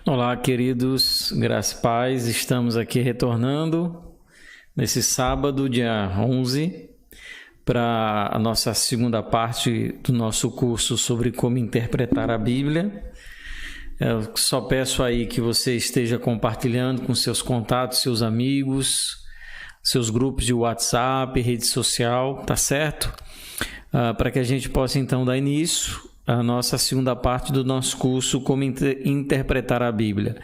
Olá, queridos, graça e paz, estamos aqui retornando nesse sábado, dia 11, para a nossa segunda parte do nosso curso sobre como interpretar a Bíblia. Eu só peço aí que você esteja compartilhando com seus contatos, seus amigos, seus grupos de WhatsApp, rede social, tá certo? Para que a gente possa então dar início à nossa segunda parte do nosso curso Como Interpretar a Bíblia.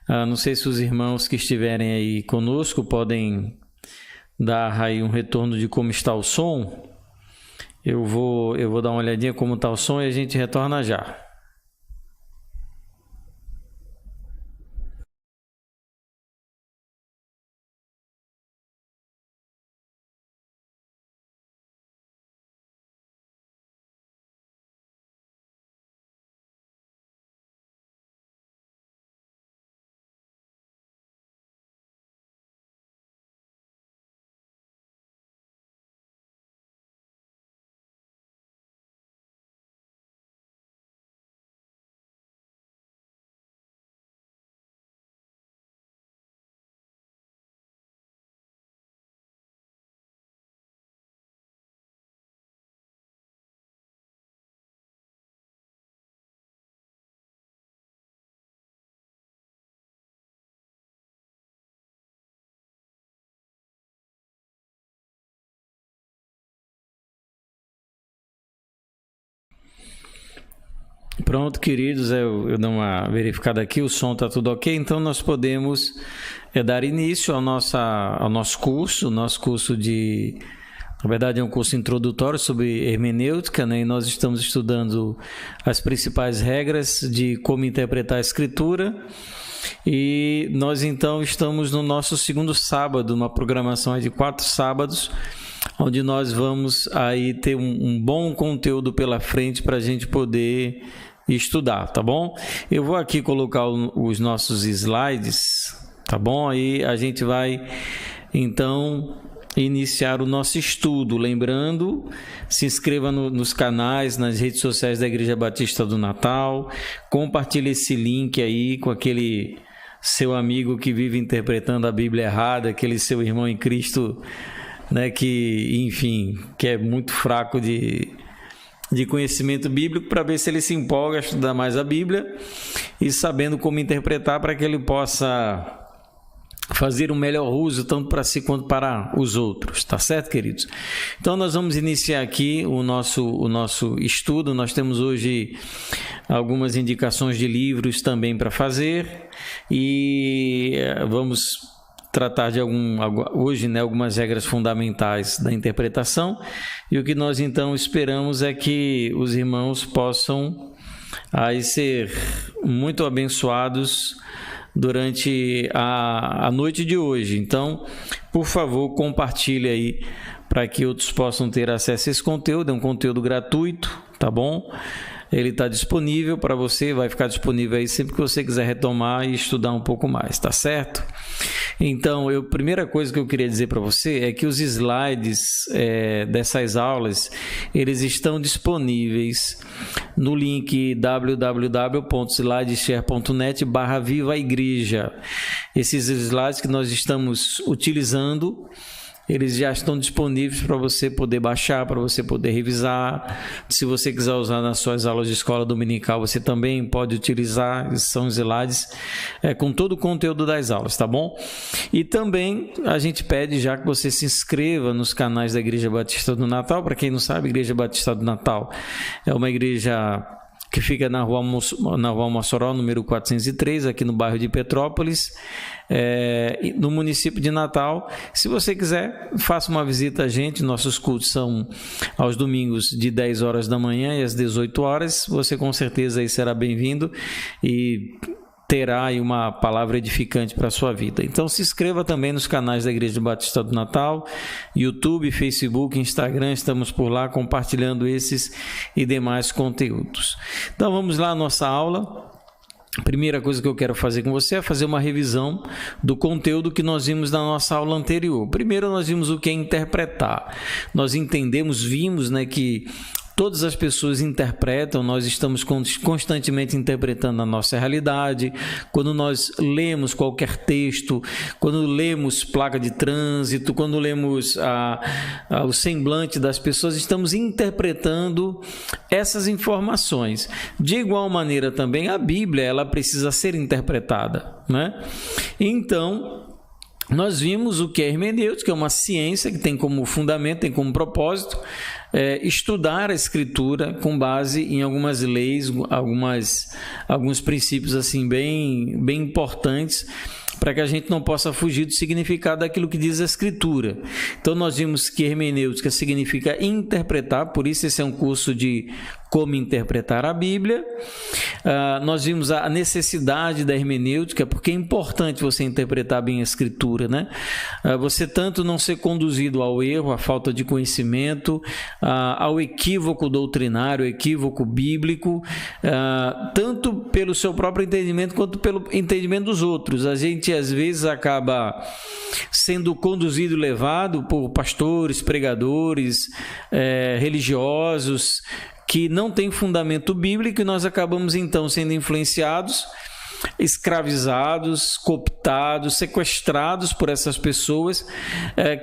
Não sei se os irmãos que estiverem aí conosco podem dar aí um retorno de como está o som. Eu vou dar uma olhadinha como está o som e a gente retorna já. Pronto, queridos, eu dou uma verificada aqui, o som está tudo ok, então nós podemos dar início ao nosso curso. Na verdade é um curso introdutório sobre hermenêutica, né? E nós estamos estudando as principais regras de como interpretar a Escritura. E nós então estamos no nosso segundo sábado, uma programação de 4 sábados, onde nós vamos aí ter um bom conteúdo pela frente para a gente poder estudar, tá bom? Eu vou aqui colocar os nossos slides, tá bom? Aí a gente vai então iniciar o nosso estudo. Lembrando, se inscreva nos canais, nas redes sociais da Igreja Batista do Natal, compartilhe esse link aí com aquele seu amigo que vive interpretando a Bíblia errada, aquele seu irmão em Cristo, né, que é muito fraco de conhecimento bíblico, para ver se ele se empolga a estudar mais a Bíblia e sabendo como interpretar, para que ele possa fazer um melhor uso tanto para si quanto para os outros, tá certo, queridos? Então nós vamos iniciar aqui o nosso estudo. Nós temos hoje algumas indicações de livros também para fazer e vamos tratar de hoje, né, algumas regras fundamentais da interpretação, e o que nós então esperamos é que os irmãos possam aí ser muito abençoados durante a noite de hoje. Então, por favor, compartilhe aí para que outros possam ter acesso a esse conteúdo. É um conteúdo gratuito, tá bom? Ele está disponível para você, vai ficar disponível aí sempre que você quiser retomar e estudar um pouco mais, tá certo? Então, a primeira coisa que eu queria dizer para você é que os slides dessas aulas, eles estão disponíveis no link www.slideshare.net/viva-igreja. Esses slides que nós estamos utilizando, eles já estão disponíveis para você poder baixar, para você poder revisar. Se você quiser usar nas suas aulas de escola dominical, você também pode utilizar. São slides com todo o conteúdo das aulas, tá bom? E também a gente pede já que você se inscreva nos canais da Igreja Batista do Natal. Para quem não sabe, a Igreja Batista do Natal é uma igreja que fica na rua Mossoró, número 403, aqui no bairro de Petrópolis, no município de Natal. Se você quiser, faça uma visita a gente. Nossos cultos são aos domingos de 10 horas da manhã e às 18 horas. Você com certeza aí será bem-vindo e terá aí uma palavra edificante para a sua vida. Então se inscreva também nos canais da Igreja Batista do Natal, YouTube, Facebook, Instagram, estamos por lá compartilhando esses e demais conteúdos. Então vamos lá à nossa aula. A primeira coisa que eu quero fazer com você é fazer uma revisão do conteúdo que nós vimos na nossa aula anterior. Primeiro nós vimos o que é interpretar. Nós vimos, né, que todas as pessoas interpretam, nós estamos constantemente interpretando a nossa realidade. Quando nós lemos qualquer texto, quando lemos placa de trânsito, quando lemos o semblante das pessoas, estamos interpretando essas informações. De igual maneira também a Bíblia, ela precisa ser interpretada, né? Então, nós vimos o que é hermenêutica, é uma ciência que tem como fundamento, tem como propósito estudar a Escritura com base em algumas leis, alguns princípios assim bem importantes, para que a gente não possa fugir do significado daquilo que diz a Escritura. Então, nós vimos que hermenêutica significa interpretar, por isso esse é um curso de como interpretar a Bíblia. Nós vimos a necessidade da hermenêutica, porque é importante você interpretar bem a Escritura, né? Você tanto não ser conduzido ao erro, à falta de conhecimento, ao equívoco doutrinário, ao equívoco bíblico, tanto pelo seu próprio entendimento quanto pelo entendimento dos outros. A gente às vezes acaba sendo conduzido e levado por pastores, pregadores, religiosos, que não tem fundamento bíblico, e nós acabamos então sendo influenciados, escravizados, cooptados, sequestrados por essas pessoas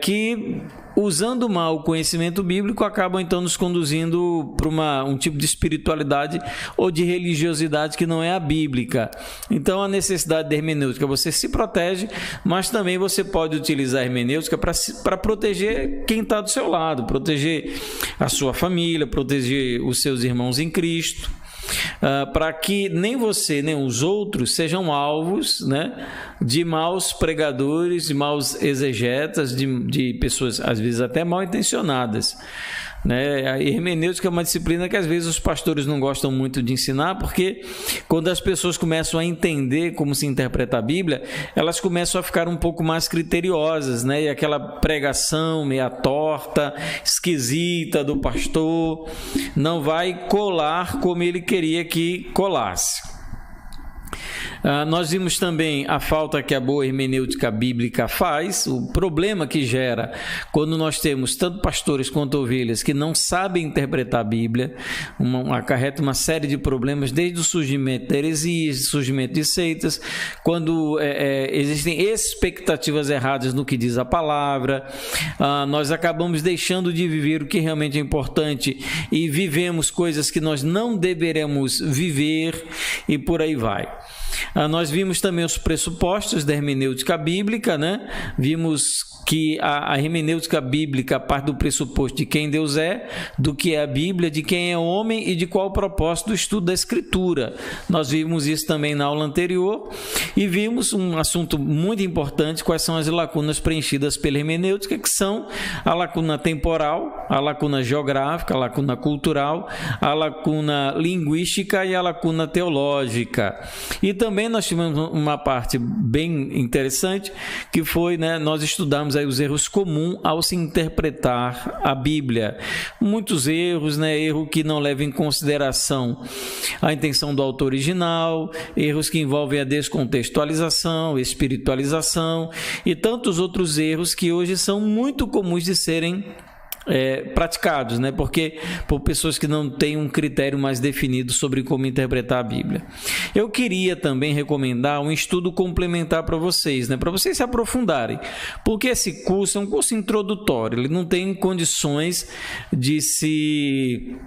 que, usando mal o conhecimento bíblico, acabam então nos conduzindo para um tipo de espiritualidade ou de religiosidade que não é a bíblica. Então, a necessidade da hermenêutica, você se protege, mas também você pode utilizar a hermenêutica para proteger quem está do seu lado, proteger a sua família, proteger os seus irmãos em Cristo, para que nem você nem os outros sejam alvos, né, de maus pregadores, de maus exegetas, de pessoas às vezes até mal intencionadas, né? A hermenêutica é uma disciplina que às vezes os pastores não gostam muito de ensinar, porque quando as pessoas começam a entender como se interpreta a Bíblia, elas começam a ficar um pouco mais criteriosas, né? E aquela pregação meia torta, esquisita do pastor não vai colar como ele queria que colasse. Nós vimos também a falta que a boa hermenêutica bíblica faz, o problema que gera quando nós temos tanto pastores quanto ovelhas que não sabem interpretar a Bíblia, acarreta uma série de problemas, desde o surgimento de heresias, surgimento de seitas, quando existem expectativas erradas no que diz a palavra, nós acabamos deixando de viver o que realmente é importante e vivemos coisas que nós não deveremos viver, e por aí vai. Nós vimos também os pressupostos da hermenêutica bíblica, né? Vimos que a hermenêutica bíblica parte do pressuposto de quem Deus é, do que é a Bíblia, de quem é o homem e de qual o propósito do estudo da Escritura. Nós vimos isso também na aula anterior e vimos um assunto muito importante, quais são as lacunas preenchidas pela hermenêutica, que são a lacuna temporal, a lacuna geográfica, a lacuna cultural, a lacuna linguística e a lacuna teológica. E também nós tivemos uma parte bem interessante, que foi, né, nós estudamos aí os erros comuns ao se interpretar a Bíblia. Muitos erros, né? Erro que não leva em consideração a intenção do autor original, erros que envolvem a descontextualização, espiritualização e tantos outros erros que hoje são muito comuns de serem praticados, né? Porque por pessoas que não têm um critério mais definido sobre como interpretar a Bíblia. Eu queria também recomendar um estudo complementar para vocês, né? Para vocês se aprofundarem, porque esse curso é um curso introdutório, ele não tem condições de se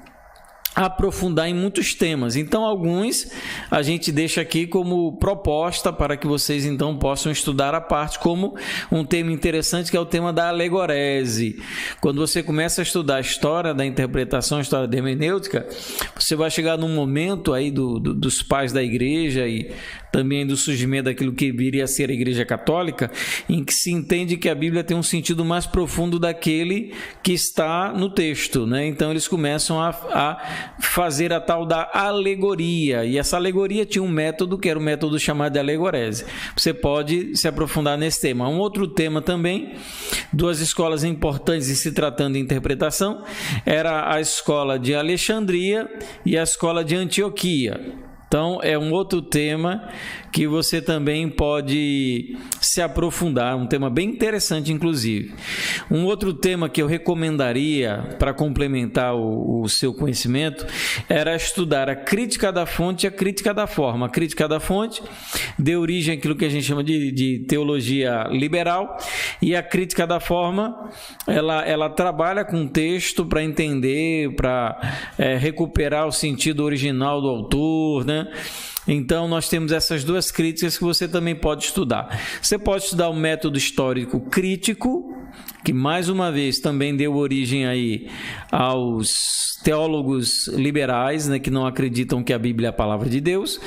aprofundar em muitos temas. Então, alguns a gente deixa aqui como proposta para que vocês então possam estudar a parte, como um tema interessante, que é o tema da alegorese. Quando você começa a estudar a história da interpretação, a história da hermenêutica, você vai chegar num momento aí dos pais da igreja e também do surgimento daquilo que viria a ser a Igreja Católica, em que se entende que a Bíblia tem um sentido mais profundo daquele que está no texto, né? Então eles começam a fazer a tal da alegoria, e essa alegoria tinha um método que era o método chamado de alegorese. Você pode se aprofundar nesse tema. Um outro tema também, duas escolas importantes em se tratando de interpretação, era a escola de Alexandria e a escola de Antioquia. Então, é um outro tema que você também pode se aprofundar, um tema bem interessante, inclusive. Um outro tema que eu recomendaria para complementar o seu conhecimento era estudar a crítica da fonte e a crítica da forma. A crítica da fonte deu origem àquilo que a gente chama de teologia liberal, e a crítica da forma, ela trabalha com o texto para entender, para recuperar o sentido original do autor, né? Então, nós temos essas duas críticas que você também pode estudar. Você pode estudar o método histórico crítico, que mais uma vez também deu origem aí aos teólogos liberais, né, que não acreditam que a Bíblia é a palavra de Deus.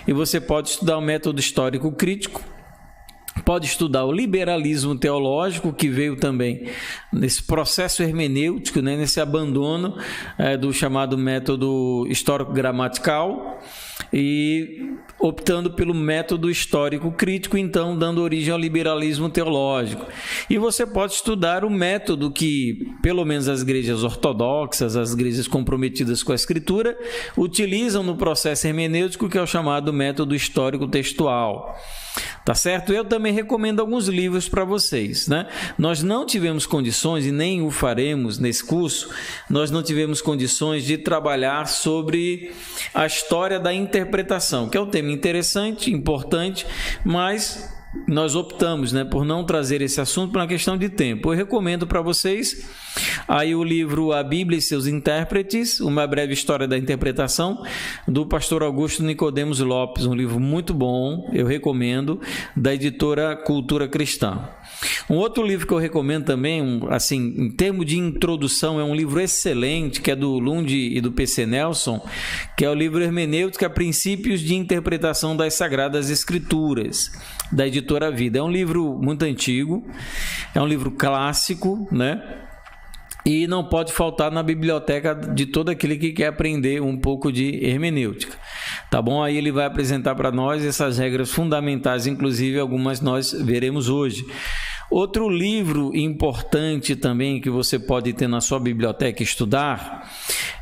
E você pode estudar o método histórico crítico. Pode estudar o liberalismo teológico, que veio também nesse processo hermenêutico, né, nesse abandono do chamado método histórico-gramatical, e optando pelo método histórico crítico, então dando origem ao liberalismo teológico. E você pode estudar o método que, pelo menos as igrejas ortodoxas, as igrejas comprometidas com a Escritura, utilizam no processo hermenêutico, que é o chamado método histórico textual. Tá certo? Eu também recomendo alguns livros para vocês, né? Nós não tivemos condições, e nem o faremos nesse curso, nós não tivemos condições de trabalhar sobre a história da interpretação, que é um tema interessante, importante, mas nós optamos, né, por não trazer esse assunto por uma questão de tempo. Eu recomendo para vocês aí o livro A Bíblia e seus Intérpretes, uma breve história da interpretação, do pastor Augusto Nicodemos Lopes, um livro muito bom, eu recomendo, da editora Cultura Cristã. Um outro livro que eu recomendo também, assim, em termos de introdução, é um livro excelente, que é do Lund e do P.C. Nelson, que é o livro Hermenêutica, Princípios de Interpretação das Sagradas Escrituras, da editora Vida. É um livro muito antigo, é um livro clássico, né? E não pode faltar na biblioteca de todo aquele que quer aprender um pouco de hermenêutica. Tá bom? Aí ele vai apresentar para nós essas regras fundamentais, inclusive algumas nós veremos hoje. Outro livro importante também que você pode ter na sua biblioteca e estudar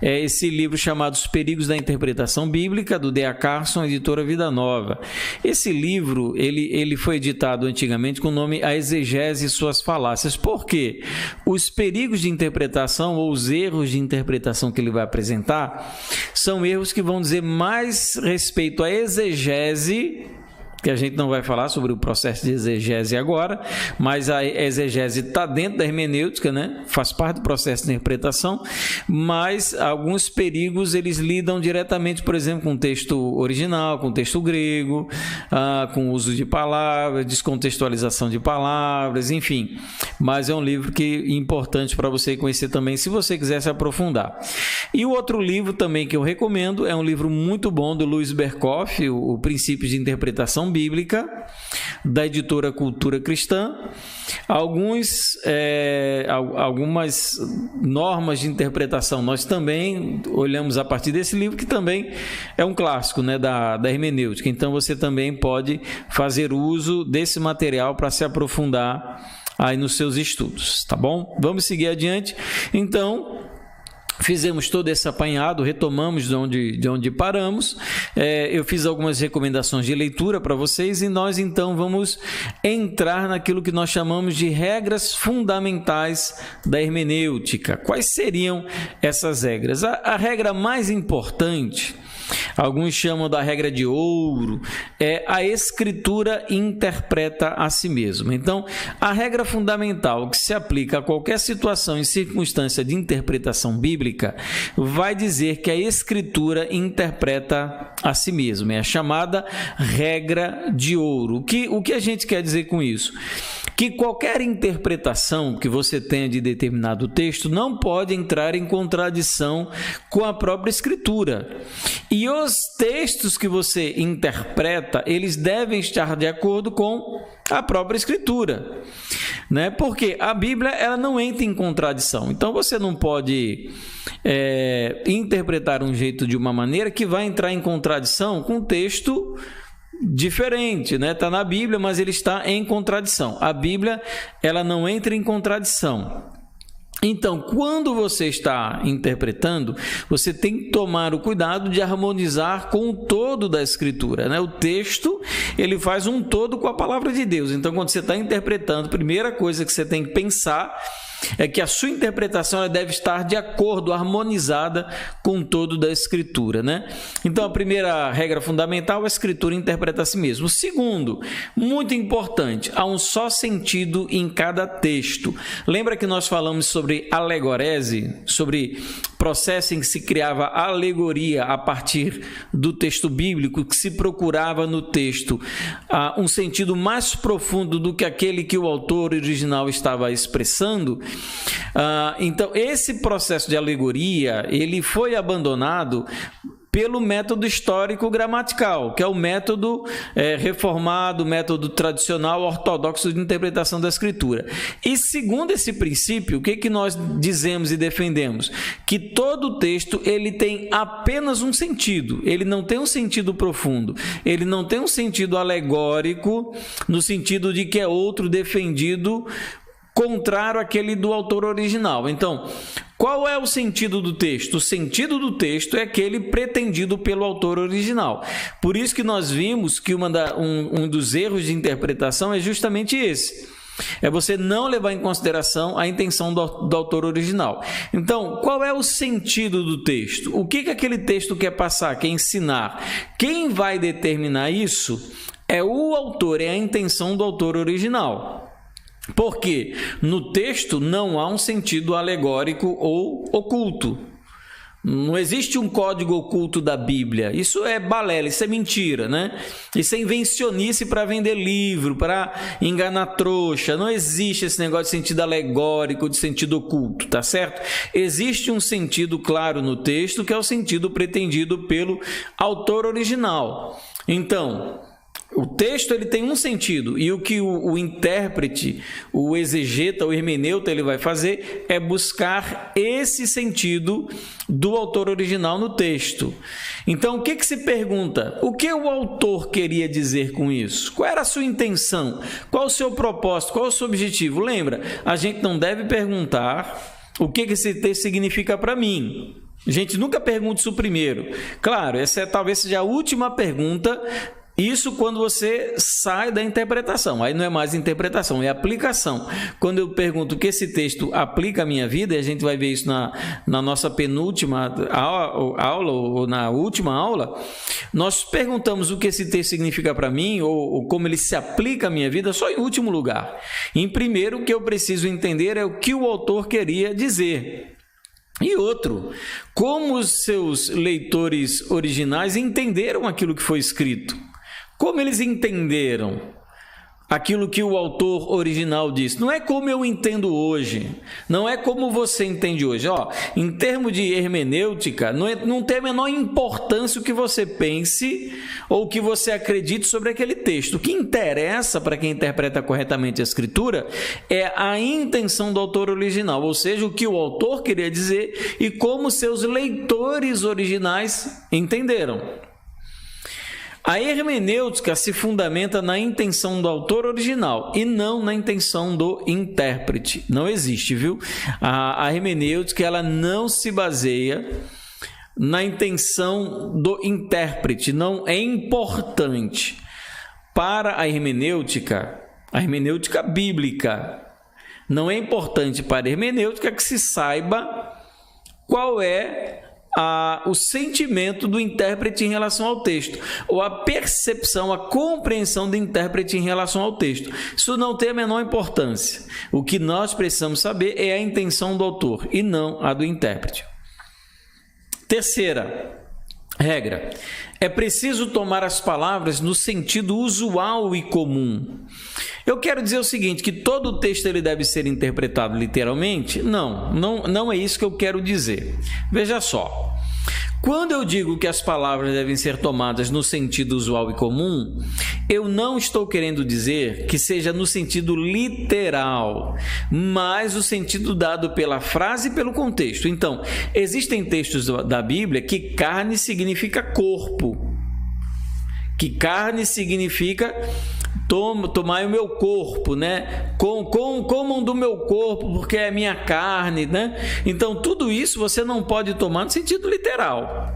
é esse livro chamado Os Perigos da Interpretação Bíblica, do D.A. Carson, editora Vida Nova. Esse livro ele foi editado antigamente com o nome A Exegese e Suas Falácias. Por quê? Os perigos de interpretação, ou os erros de interpretação que ele vai apresentar, são erros que vão dizer mais respeito à exegese, que a gente não vai falar sobre o processo de exegese agora, mas a exegese está dentro da hermenêutica, né? Faz parte do processo de interpretação, mas alguns perigos eles lidam diretamente, por exemplo, com o texto original, com o texto grego, com o uso de palavras, descontextualização de palavras, enfim. Mas é um livro que é importante para você conhecer também, se você quiser se aprofundar. E o outro livro também que eu recomendo é um livro muito bom do Louis Berkhof, o Princípios de Interpretação Bíblica, da editora Cultura Cristã. Algumas normas de interpretação nós também olhamos a partir desse livro, que também é um clássico, né, da hermenêutica. Então você também pode fazer uso desse material para se aprofundar aí nos seus estudos, tá bom? Vamos seguir adiante. Então, fizemos todo esse apanhado, retomamos de onde paramos. Eu fiz algumas recomendações de leitura para vocês, e nós então vamos entrar naquilo que nós chamamos de regras fundamentais da hermenêutica. Quais seriam essas regras? A regra mais importante, alguns chamam da regra de ouro, é a Escritura interpreta a si mesma. Então, a regra fundamental que se aplica a qualquer situação e circunstância de interpretação bíblica vai dizer que a Escritura interpreta a si mesma. É a chamada regra de ouro. O que a gente quer dizer com isso? Que qualquer interpretação que você tenha de determinado texto não pode entrar em contradição com a própria Escritura. E os textos que você interpreta, eles devem estar de acordo com a própria Escritura, né? Porque a Bíblia ela não entra em contradição. Então você não pode interpretar um jeito de uma maneira que vai entrar em contradição com o texto diferente, né? Está na Bíblia, mas ele está em contradição. A Bíblia ela não entra em contradição. Então, quando você está interpretando, você tem que tomar o cuidado de harmonizar com o todo da Escritura, né? O texto, ele faz um todo com a palavra de Deus. Então, quando você está interpretando, a primeira coisa que você tem que pensar é que a sua interpretação ela deve estar de acordo, harmonizada com o todo da Escritura, né? Então, a primeira regra fundamental, a Escritura interpreta a si mesma. O segundo, muito importante, há um só sentido em cada texto. Lembra que nós falamos sobre alegorese, sobre processo em que se criava alegoria a partir do texto bíblico, que se procurava no texto um sentido mais profundo do que aquele que o autor original estava expressando? Então, esse processo de alegoria, ele foi abandonado pelo método histórico-gramatical, que é o método reformado, método tradicional, ortodoxo de interpretação da Escritura. E segundo esse princípio, o que nós dizemos e defendemos? Que todo texto ele tem apenas um sentido, ele não tem um sentido profundo, ele não tem um sentido alegórico, no sentido de que é outro defendido contrário àquele do autor original. Então, qual é o sentido do texto? O sentido do texto é aquele pretendido pelo autor original. Por isso que nós vimos que um dos erros de interpretação é justamente esse. É você não levar em consideração a intenção do autor original. Então, qual é o sentido do texto? O que aquele texto quer passar, quer ensinar? Quem vai determinar isso é o autor, é a intenção do autor original. Porque no texto não há um sentido alegórico ou oculto. Não existe um código oculto da Bíblia. Isso é balela, isso é mentira, né? Isso é invencionice para vender livro, para enganar trouxa. Não existe esse negócio de sentido alegórico, de sentido oculto, tá certo? Existe um sentido claro no texto, que é o sentido pretendido pelo autor original. Então, o texto ele tem um sentido, e o que o intérprete, o exegeta, o hermeneuta, ele vai fazer é buscar esse sentido do autor original no texto. Então, o que se pergunta? O que o autor queria dizer com isso? Qual era a sua intenção? Qual o seu propósito? Qual o seu objetivo? Lembra, a gente não deve perguntar o que esse texto significa para mim. A gente nunca pergunta isso primeiro. Claro, essa talvez seja a última pergunta. Isso quando você sai da interpretação, aí não é mais interpretação, é aplicação. Quando eu pergunto o que esse texto aplica à minha vida, e a gente vai ver isso na nossa penúltima aula, ou na última aula, nós perguntamos o que esse texto significa para mim, ou como ele se aplica à minha vida, só em último lugar. Em primeiro, o que eu preciso entender é o que o autor queria dizer. E outro, como os seus leitores originais entenderam aquilo que foi escrito. Como eles entenderam aquilo que o autor original disse? Não é como eu entendo hoje, não é como você entende hoje. Em termos de hermenêutica, não tem a menor importância o que você pense ou o que você acredite sobre aquele texto. O que interessa para quem interpreta corretamente a Escritura é a intenção do autor original, ou seja, o que o autor queria dizer e como seus leitores originais entenderam. A hermenêutica se fundamenta na intenção do autor original e não na intenção do intérprete. Não existe, viu? A hermenêutica ela não se baseia na intenção do intérprete. Não é importante para a hermenêutica bíblica. Não é importante para a hermenêutica que se saiba qual é o sentimento do intérprete em relação ao texto, ou a percepção, a compreensão do intérprete em relação ao texto. Isso não tem a menor importância. O que nós precisamos saber é a intenção do autor e não a do intérprete. Terceira regra, é preciso tomar as palavras no sentido usual e comum. Eu quero dizer o seguinte, que todo o texto ele deve ser interpretado literalmente? Não é isso que eu quero dizer. Veja só, quando eu digo que as palavras devem ser tomadas no sentido usual e comum, eu não estou querendo dizer que seja no sentido literal, mas o sentido dado pela frase e pelo contexto. Então, existem textos da Bíblia que carne significa corpo, que carne significa tomai o meu corpo, né? Comam do meu corpo, porque é minha carne, né? Então, tudo isso você não pode tomar no sentido literal.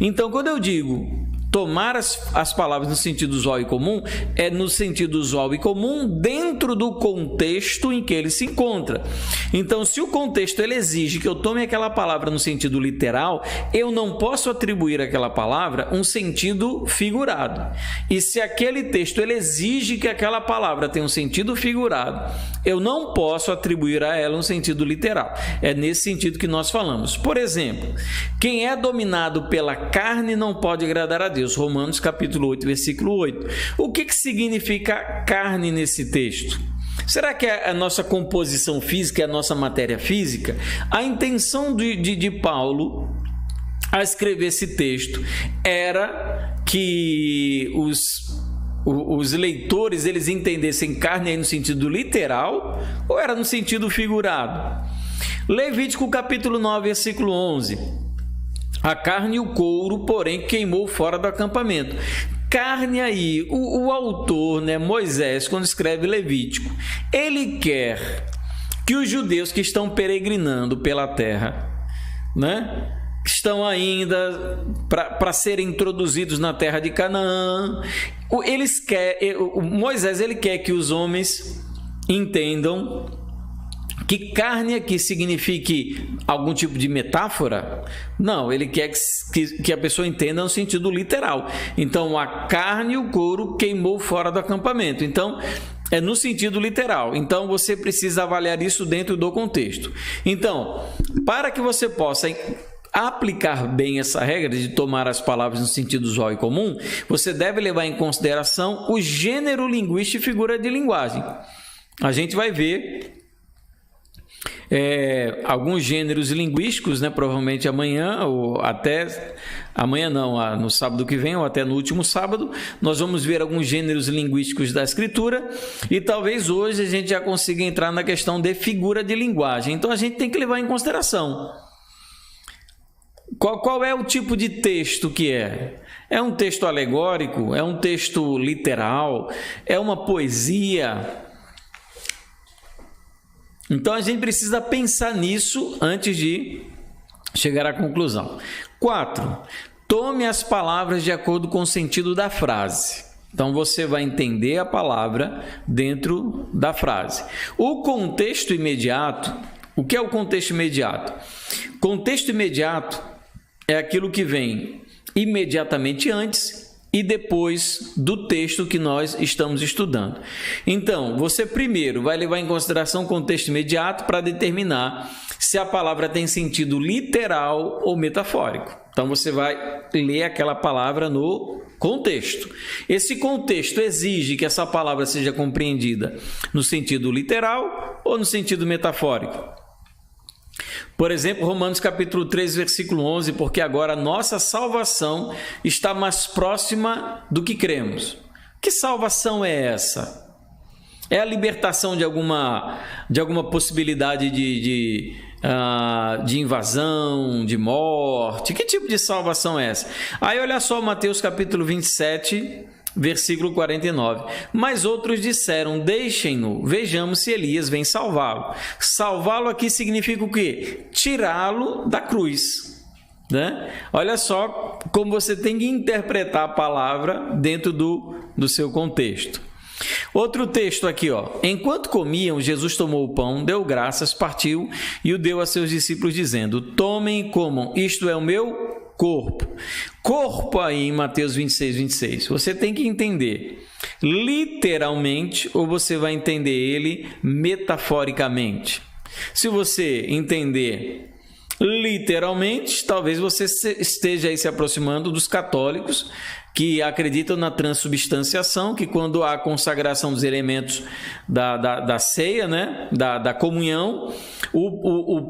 Então, quando eu digo tomar as palavras no sentido usual e comum, é no sentido usual e comum dentro do contexto em que ele se encontra. Então, se o contexto ele exige que eu tome aquela palavra no sentido literal, eu não posso atribuir àquela palavra um sentido figurado. E se aquele texto ele exige que aquela palavra tenha um sentido figurado, eu não posso atribuir a ela um sentido literal. É nesse sentido que nós falamos. Por exemplo, quem é dominado pela carne não pode agradar a Deus. Romanos capítulo 8, versículo 8. O que significa carne nesse texto? Será que é a nossa composição física, é a nossa matéria física? A intenção de Paulo a escrever esse texto era que os leitores eles entendessem carne aí no sentido literal ou era no sentido figurado? Levítico capítulo 9, versículo 11. A carne e o couro, porém, queimou fora do acampamento. Carne aí, o autor, né, Moisés, quando escreve Levítico, ele quer que os judeus que estão peregrinando pela terra, né, que estão ainda para serem introduzidos na terra de Canaã, Moisés ele quer que os homens entendam que carne aqui signifique algum tipo de metáfora? Não, ele quer que a pessoa entenda no sentido literal. Então, a carne e o couro queimou fora do acampamento. Então, é no sentido literal. Então, você precisa avaliar isso dentro do contexto. Então, para que você possa aplicar bem essa regra de tomar as palavras no sentido usual e comum, você deve levar em consideração o gênero linguístico e figura de linguagem. A gente vai ver alguns gêneros linguísticos, né? Provavelmente amanhã, ou até amanhã não, no sábado que vem, ou até no último sábado, nós vamos ver alguns gêneros linguísticos da Escritura e talvez hoje a gente já consiga entrar na questão de figura de linguagem. Então a gente tem que levar em consideração qual é o tipo de texto que é. É um texto alegórico? É um texto literal? É uma poesia? Então, a gente precisa pensar nisso antes de chegar à conclusão. 4. Tome as palavras de acordo com o sentido da frase. Então, você vai entender a palavra dentro da frase. O contexto imediato, o que é o contexto imediato? Contexto imediato é aquilo que vem imediatamente antes e depois do texto que nós estamos estudando. Então, você primeiro vai levar em consideração o contexto imediato para determinar se a palavra tem sentido literal ou metafórico. Então, você vai ler aquela palavra no contexto. Esse contexto exige que essa palavra seja compreendida no sentido literal ou no sentido metafórico. Por exemplo, Romanos capítulo 3, versículo 11, porque agora a nossa salvação está mais próxima do que cremos. Que salvação é essa? É a libertação de alguma possibilidade de invasão, de morte? Que tipo de salvação é essa? Aí olha só Mateus capítulo 27, versículo 49. Mas outros disseram, deixem-no, vejamos se Elias vem salvá-lo. Salvá-lo aqui significa o quê? Tirá-lo da cruz. Né? Olha só como você tem que interpretar a palavra dentro do seu contexto. Outro texto aqui, ó. Enquanto comiam, Jesus tomou o pão, deu graças, partiu e o deu a seus discípulos, dizendo, tomem e comam, isto é o meu corpo. Corpo aí em Mateus 26, 26. Você tem que entender literalmente ou você vai entender ele metaforicamente. Se você entender literalmente, talvez você esteja aí se aproximando dos católicos que acreditam na transubstanciação, que quando há consagração dos elementos da ceia, né? da comunhão,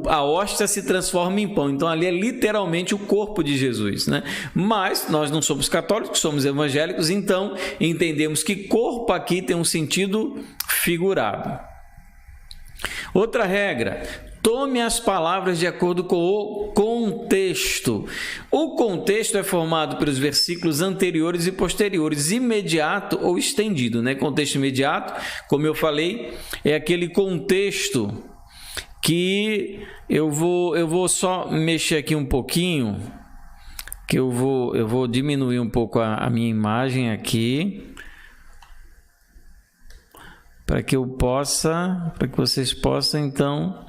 a hóstia se transforma em pão. Então, ali é literalmente o corpo de Jesus. Né? Mas nós não somos católicos, somos evangélicos, então entendemos que corpo aqui tem um sentido figurado. Outra regra, Tome as palavras de acordo com o contexto. O contexto é formado pelos versículos anteriores e posteriores, imediato ou estendido, né? Contexto imediato, como eu falei, é aquele contexto que eu vou só mexer aqui um pouquinho, que eu vou diminuir um pouco a minha imagem aqui, para que vocês possam então,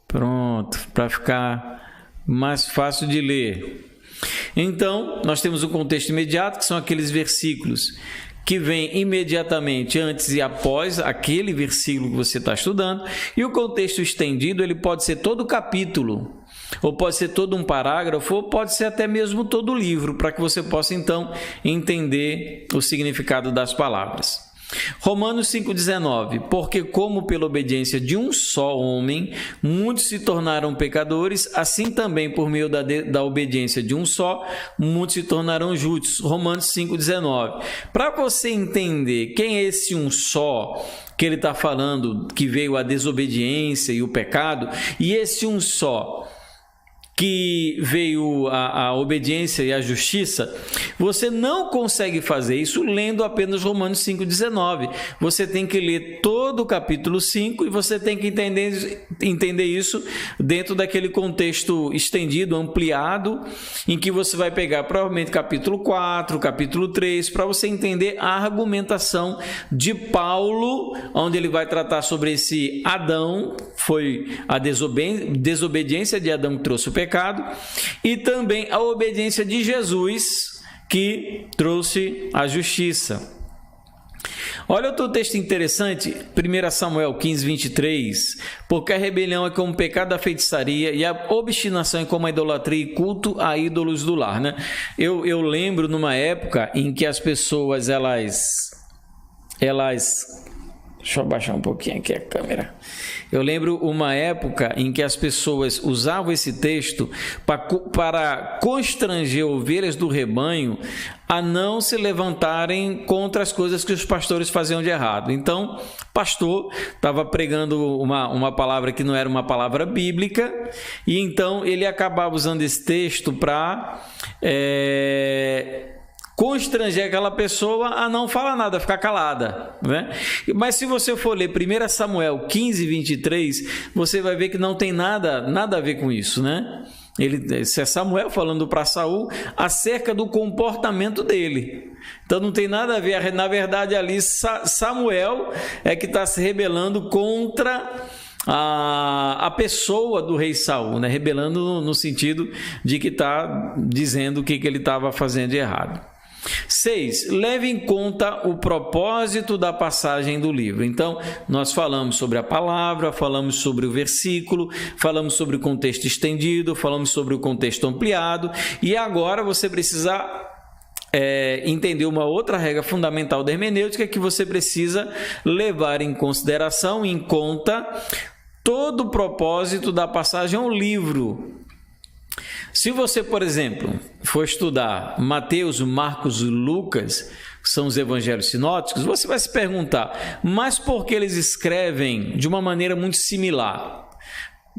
pronto, para ficar mais fácil de ler. Então, nós temos o contexto imediato, que são aqueles versículos que vêm imediatamente antes e após aquele versículo que você está estudando, e o contexto estendido, ele pode ser todo o capítulo, ou pode ser todo um parágrafo, ou pode ser até mesmo todo o livro, para que você possa então entender o significado das palavras. Romanos 5,19: porque como pela obediência de um só homem muitos se tornaram pecadores, assim também por meio da obediência de um só muitos se tornarão justos. Romanos 5,19. Para você entender quem é esse um só que ele está falando, que veio a desobediência e o pecado, e esse um só que veio a obediência e a justiça, você não consegue fazer isso lendo apenas Romanos 5,19. Você tem que ler todo o capítulo 5 e você tem que entender isso dentro daquele contexto estendido, ampliado, em que você vai pegar provavelmente capítulo 4, capítulo 3, para você entender a argumentação de Paulo, onde ele vai tratar sobre esse Adão, foi a desobediência de Adão que trouxe o pecado, e também a obediência de Jesus que trouxe a justiça. Olha outro texto interessante, 1 Samuel 15, 23, porque a rebelião é como o pecado da feitiçaria e a obstinação é como a idolatria e culto a ídolos do lar, né? Eu lembro numa época em que as pessoas, elas... Deixa eu abaixar um pouquinho aqui a câmera. Eu lembro uma época em que as pessoas usavam esse texto para constranger ovelhas do rebanho a não se levantarem contra as coisas que os pastores faziam de errado. Então, o pastor estava pregando uma palavra que não era uma palavra bíblica, e então ele acabava usando esse texto para constranger aquela pessoa a não falar nada, a ficar calada, né? Mas se você for ler 1 Samuel 15, 23, você vai ver que não tem nada a ver com isso, né? Isso é Samuel falando para Saul acerca do comportamento dele. Então não tem nada a ver. Na verdade, ali Samuel é que está se rebelando contra a pessoa do rei Saul, né? Rebelando no sentido de que está dizendo o que ele estava fazendo de errado. 6. Leve em conta o propósito da passagem do livro. Então, nós falamos sobre a palavra, falamos sobre o versículo, falamos sobre o contexto estendido, falamos sobre o contexto ampliado, e agora você precisa entender uma outra regra fundamental da hermenêutica, que você precisa levar em consideração, em conta, todo o propósito da passagem ao livro. Se você, por exemplo, for estudar Mateus, Marcos e Lucas, que são os evangelhos sinóticos, você vai se perguntar, mas por que eles escrevem de uma maneira muito similar?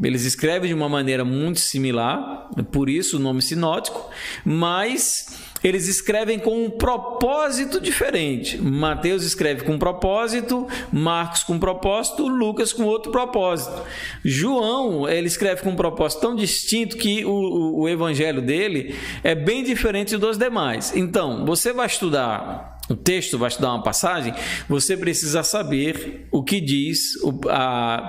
Eles escrevem de uma maneira muito similar, por isso o nome sinótico, mas eles escrevem com um propósito diferente. Mateus escreve com um propósito, Marcos com um propósito, Lucas com outro propósito. João, ele escreve com um propósito tão distinto que o evangelho dele é bem diferente dos demais. Então, você vai estudar o texto, vai estudar uma passagem, você precisa saber o que diz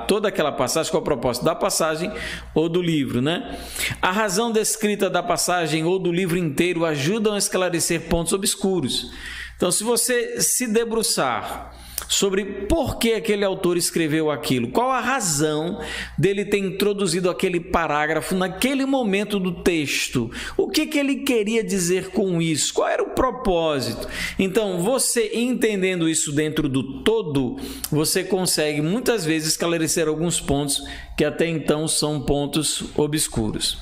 toda aquela passagem, qual é o propósito da passagem ou do livro, né? A razão descrita da passagem ou do livro inteiro ajudam a esclarecer pontos obscuros. Então, se você se debruçar sobre por que aquele autor escreveu aquilo, qual a razão dele ter introduzido aquele parágrafo naquele momento do texto, o que ele queria dizer com isso, qual era o propósito. Então, você entendendo isso dentro do todo, você consegue muitas vezes esclarecer alguns pontos que até então são pontos obscuros.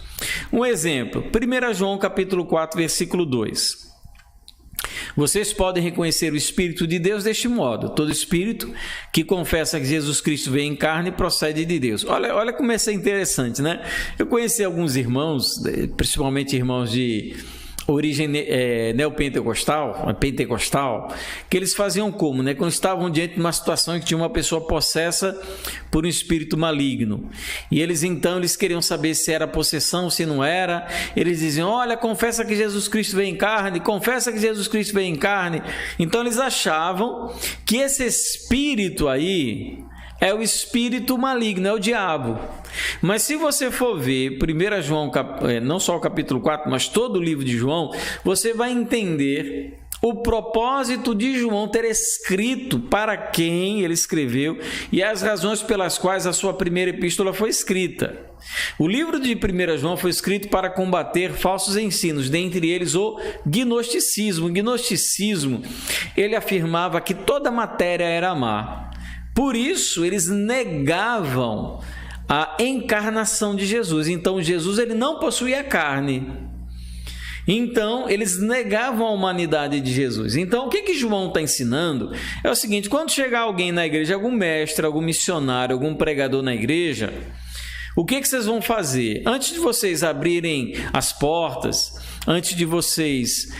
Um exemplo, 1 João capítulo 4, versículo 2. Vocês podem reconhecer o Espírito de Deus deste modo: todo espírito que confessa que Jesus Cristo veio em carne procede de Deus. Olha como isso é interessante, né? Eu conheci alguns irmãos, principalmente irmãos de origem neopentecostal, pentecostal, que eles faziam como, né? Quando estavam diante de uma situação em que tinha uma pessoa possessa por um espírito maligno, e eles queriam saber se era possessão, se não era. Eles diziam: olha, confessa que Jesus Cristo veio em carne, confessa que Jesus Cristo veio em carne. Então eles achavam que esse espírito aí é o espírito maligno, é o diabo. Mas se você for ver 1 João, não só o capítulo 4, mas todo o livro de João, você vai entender o propósito de João ter escrito para quem ele escreveu e as razões pelas quais a sua primeira epístola foi escrita. O livro de 1 João foi escrito para combater falsos ensinos, dentre eles o gnosticismo. O gnosticismo, ele afirmava que toda matéria era má. Por isso, eles negavam a encarnação de Jesus. Então, Jesus ele não possuía carne. Então, eles negavam a humanidade de Jesus. Então, o que João está ensinando é o seguinte: quando chegar alguém na igreja, algum mestre, algum missionário, algum pregador na igreja, o que vocês vão fazer? Antes de vocês abrirem as portas, antes de vocês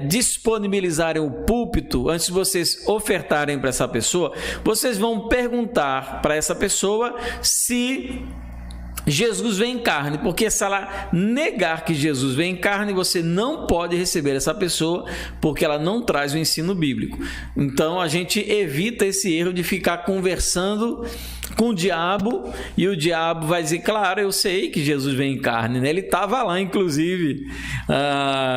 disponibilizarem o púlpito, antes de vocês ofertarem para essa pessoa, vocês vão perguntar para essa pessoa se Jesus vem em carne, porque se ela negar que Jesus vem em carne, você não pode receber essa pessoa, porque ela não traz o ensino bíblico. Então a gente evita esse erro de ficar conversando com o diabo, e o diabo vai dizer: claro, eu sei que Jesus vem em carne, né? Ele estava lá, inclusive,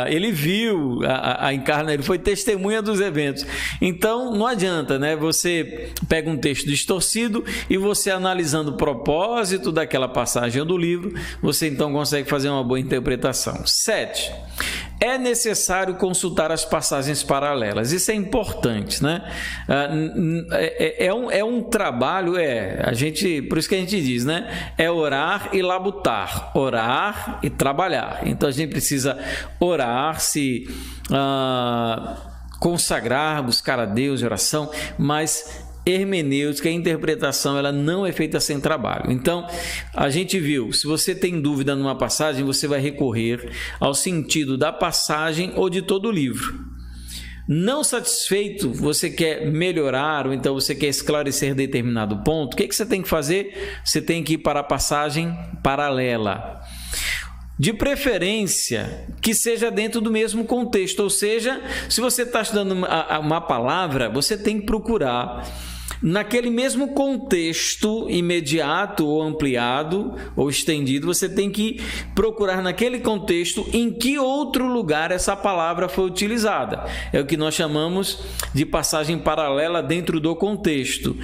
ele viu a encarnação, ele foi testemunha dos eventos. Então não adianta, né? Você pega um texto distorcido e você, analisando o propósito daquela passagem do livro, você então consegue fazer uma boa interpretação. 7. É necessário consultar as passagens paralelas. Isso é importante, né? É um trabalho, por isso que a gente diz, né? É orar e labutar, orar e trabalhar. Então a gente precisa orar, se consagrar, buscar a Deus em oração, mas hermenêutica, a interpretação, ela não é feita sem trabalho. Então, a gente viu, se você tem dúvida numa passagem, você vai recorrer ao sentido da passagem ou de todo o livro. Não satisfeito, você quer melhorar, ou então você quer esclarecer determinado ponto, o que você tem que fazer? Você tem que ir para a passagem paralela. De preferência que seja dentro do mesmo contexto, ou seja, se você está estudando uma palavra, você tem que procurar naquele mesmo contexto imediato ou ampliado ou estendido, você tem que procurar naquele contexto em que outro lugar essa palavra foi utilizada. É o que nós chamamos de passagem paralela dentro do contexto.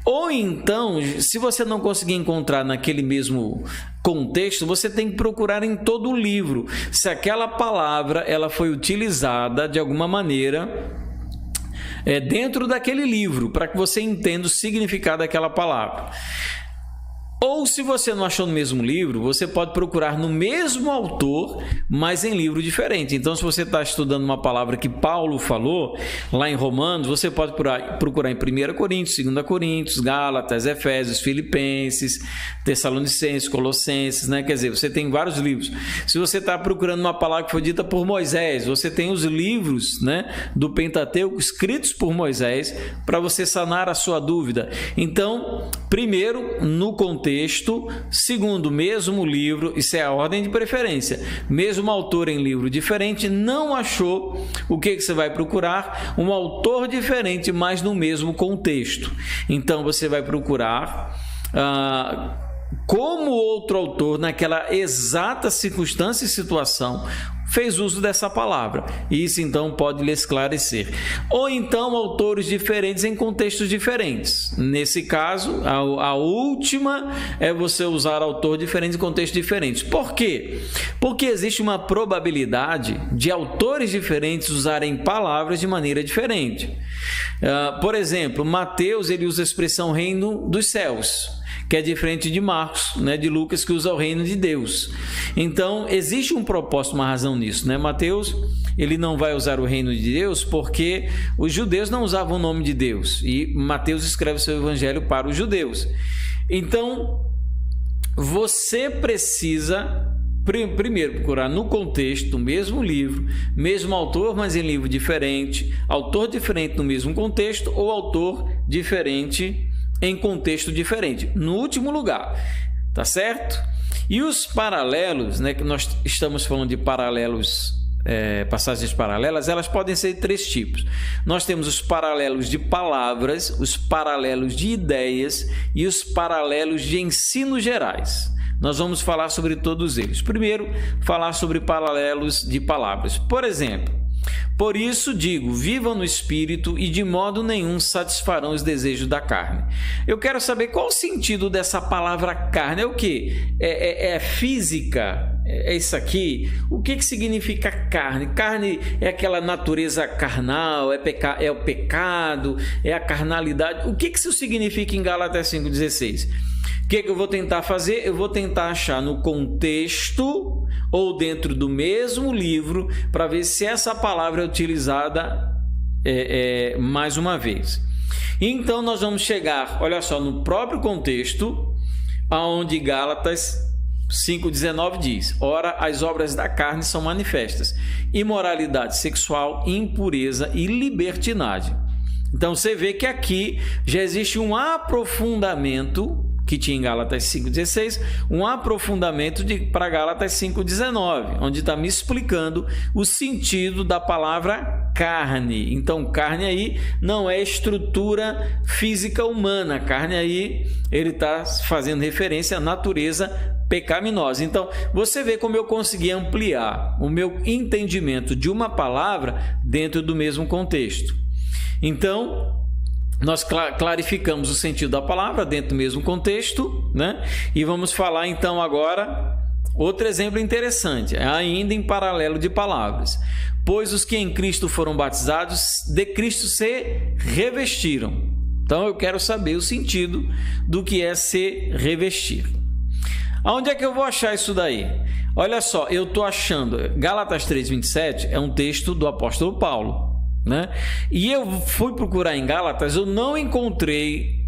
Ou então, se você não conseguir encontrar naquele mesmo contexto, você tem que procurar em todo o livro se aquela palavra ela foi utilizada de alguma maneira dentro daquele livro, para que você entenda o significado daquela palavra. Ou, se você não achou no mesmo livro, você pode procurar no mesmo autor, mas em livro diferente. Então, se você está estudando uma palavra que Paulo falou lá em Romanos, você pode procurar em 1 Coríntios, 2 Coríntios, Gálatas, Efésios, Filipenses, Tessalonicenses, Colossenses, né? Quer dizer, você tem vários livros. Se você está procurando uma palavra que foi dita por Moisés, você tem os livros, né, do Pentateuco escritos por Moisés para você sanar a sua dúvida. Então, primeiro, no contexto. Segundo, mesmo livro, isso é a ordem de preferência. Mesmo autor em livro diferente, não achou, o que você vai procurar? Um autor diferente, mas no mesmo contexto. Então, você vai procurar como outro autor, naquela exata circunstância e situação, fez uso dessa palavra. Isso então pode lhe esclarecer. Ou então autores diferentes em contextos diferentes. Nesse caso, a última é você usar autor diferente em contextos diferentes. Por quê? Porque existe uma probabilidade de autores diferentes usarem palavras de maneira diferente. Por exemplo, Mateus ele usa a expressão reino dos céus, que é diferente de Marcos, né, de Lucas, que usa o reino de Deus. Então, existe um propósito, uma razão nisso, né? Mateus ele não vai usar o reino de Deus porque os judeus não usavam o nome de Deus, e Mateus escreve seu evangelho para os judeus. Então, você precisa primeiro procurar no contexto do mesmo livro, mesmo autor, mas em livro diferente, autor diferente no mesmo contexto ou autor diferente em contexto diferente. No último lugar, tá certo? E os paralelos, né, que nós estamos falando de paralelos, passagens paralelas, elas podem ser de 3 tipos. Nós temos os paralelos de palavras, os paralelos de ideias e os paralelos de ensinos gerais. Nós vamos falar sobre todos eles. Primeiro, falar sobre paralelos de palavras. Por exemplo, por isso digo, vivam no Espírito e de modo nenhum satisfarão os desejos da carne. Eu quero saber qual o sentido dessa palavra carne. É o quê? É física? É isso aqui? O que significa carne? Carne é aquela natureza carnal, é o pecado, é a carnalidade. O que isso significa em Gálatas 5,16? O que eu vou tentar fazer? Eu vou tentar achar no contexto ou dentro do mesmo livro para ver se essa palavra é utilizada mais uma vez. Então nós vamos chegar, olha só, no próprio contexto, aonde Gálatas 5,19 diz: ora, as obras da carne são manifestas: imoralidade sexual, impureza e libertinagem. Então você vê que aqui já existe um aprofundamento que tinha em Gálatas 5,16, um aprofundamento para Gálatas 5,19, onde está me explicando o sentido da palavra carne. Então, carne aí não é estrutura física humana, carne aí ele está fazendo referência à natureza pecaminosa. Então, você vê como eu consegui ampliar o meu entendimento de uma palavra dentro do mesmo contexto. Então, nós clarificamos o sentido da palavra dentro do mesmo contexto, né? E vamos falar então agora outro exemplo interessante, ainda em paralelo de palavras. Pois os que em Cristo foram batizados, de Cristo se revestiram. Então eu quero saber o sentido do que é se revestir. Aonde é que eu vou achar isso daí? Olha só, eu estou achando, Gálatas 3,27 é um texto do apóstolo Paulo, né? E eu fui procurar em Gálatas, eu não encontrei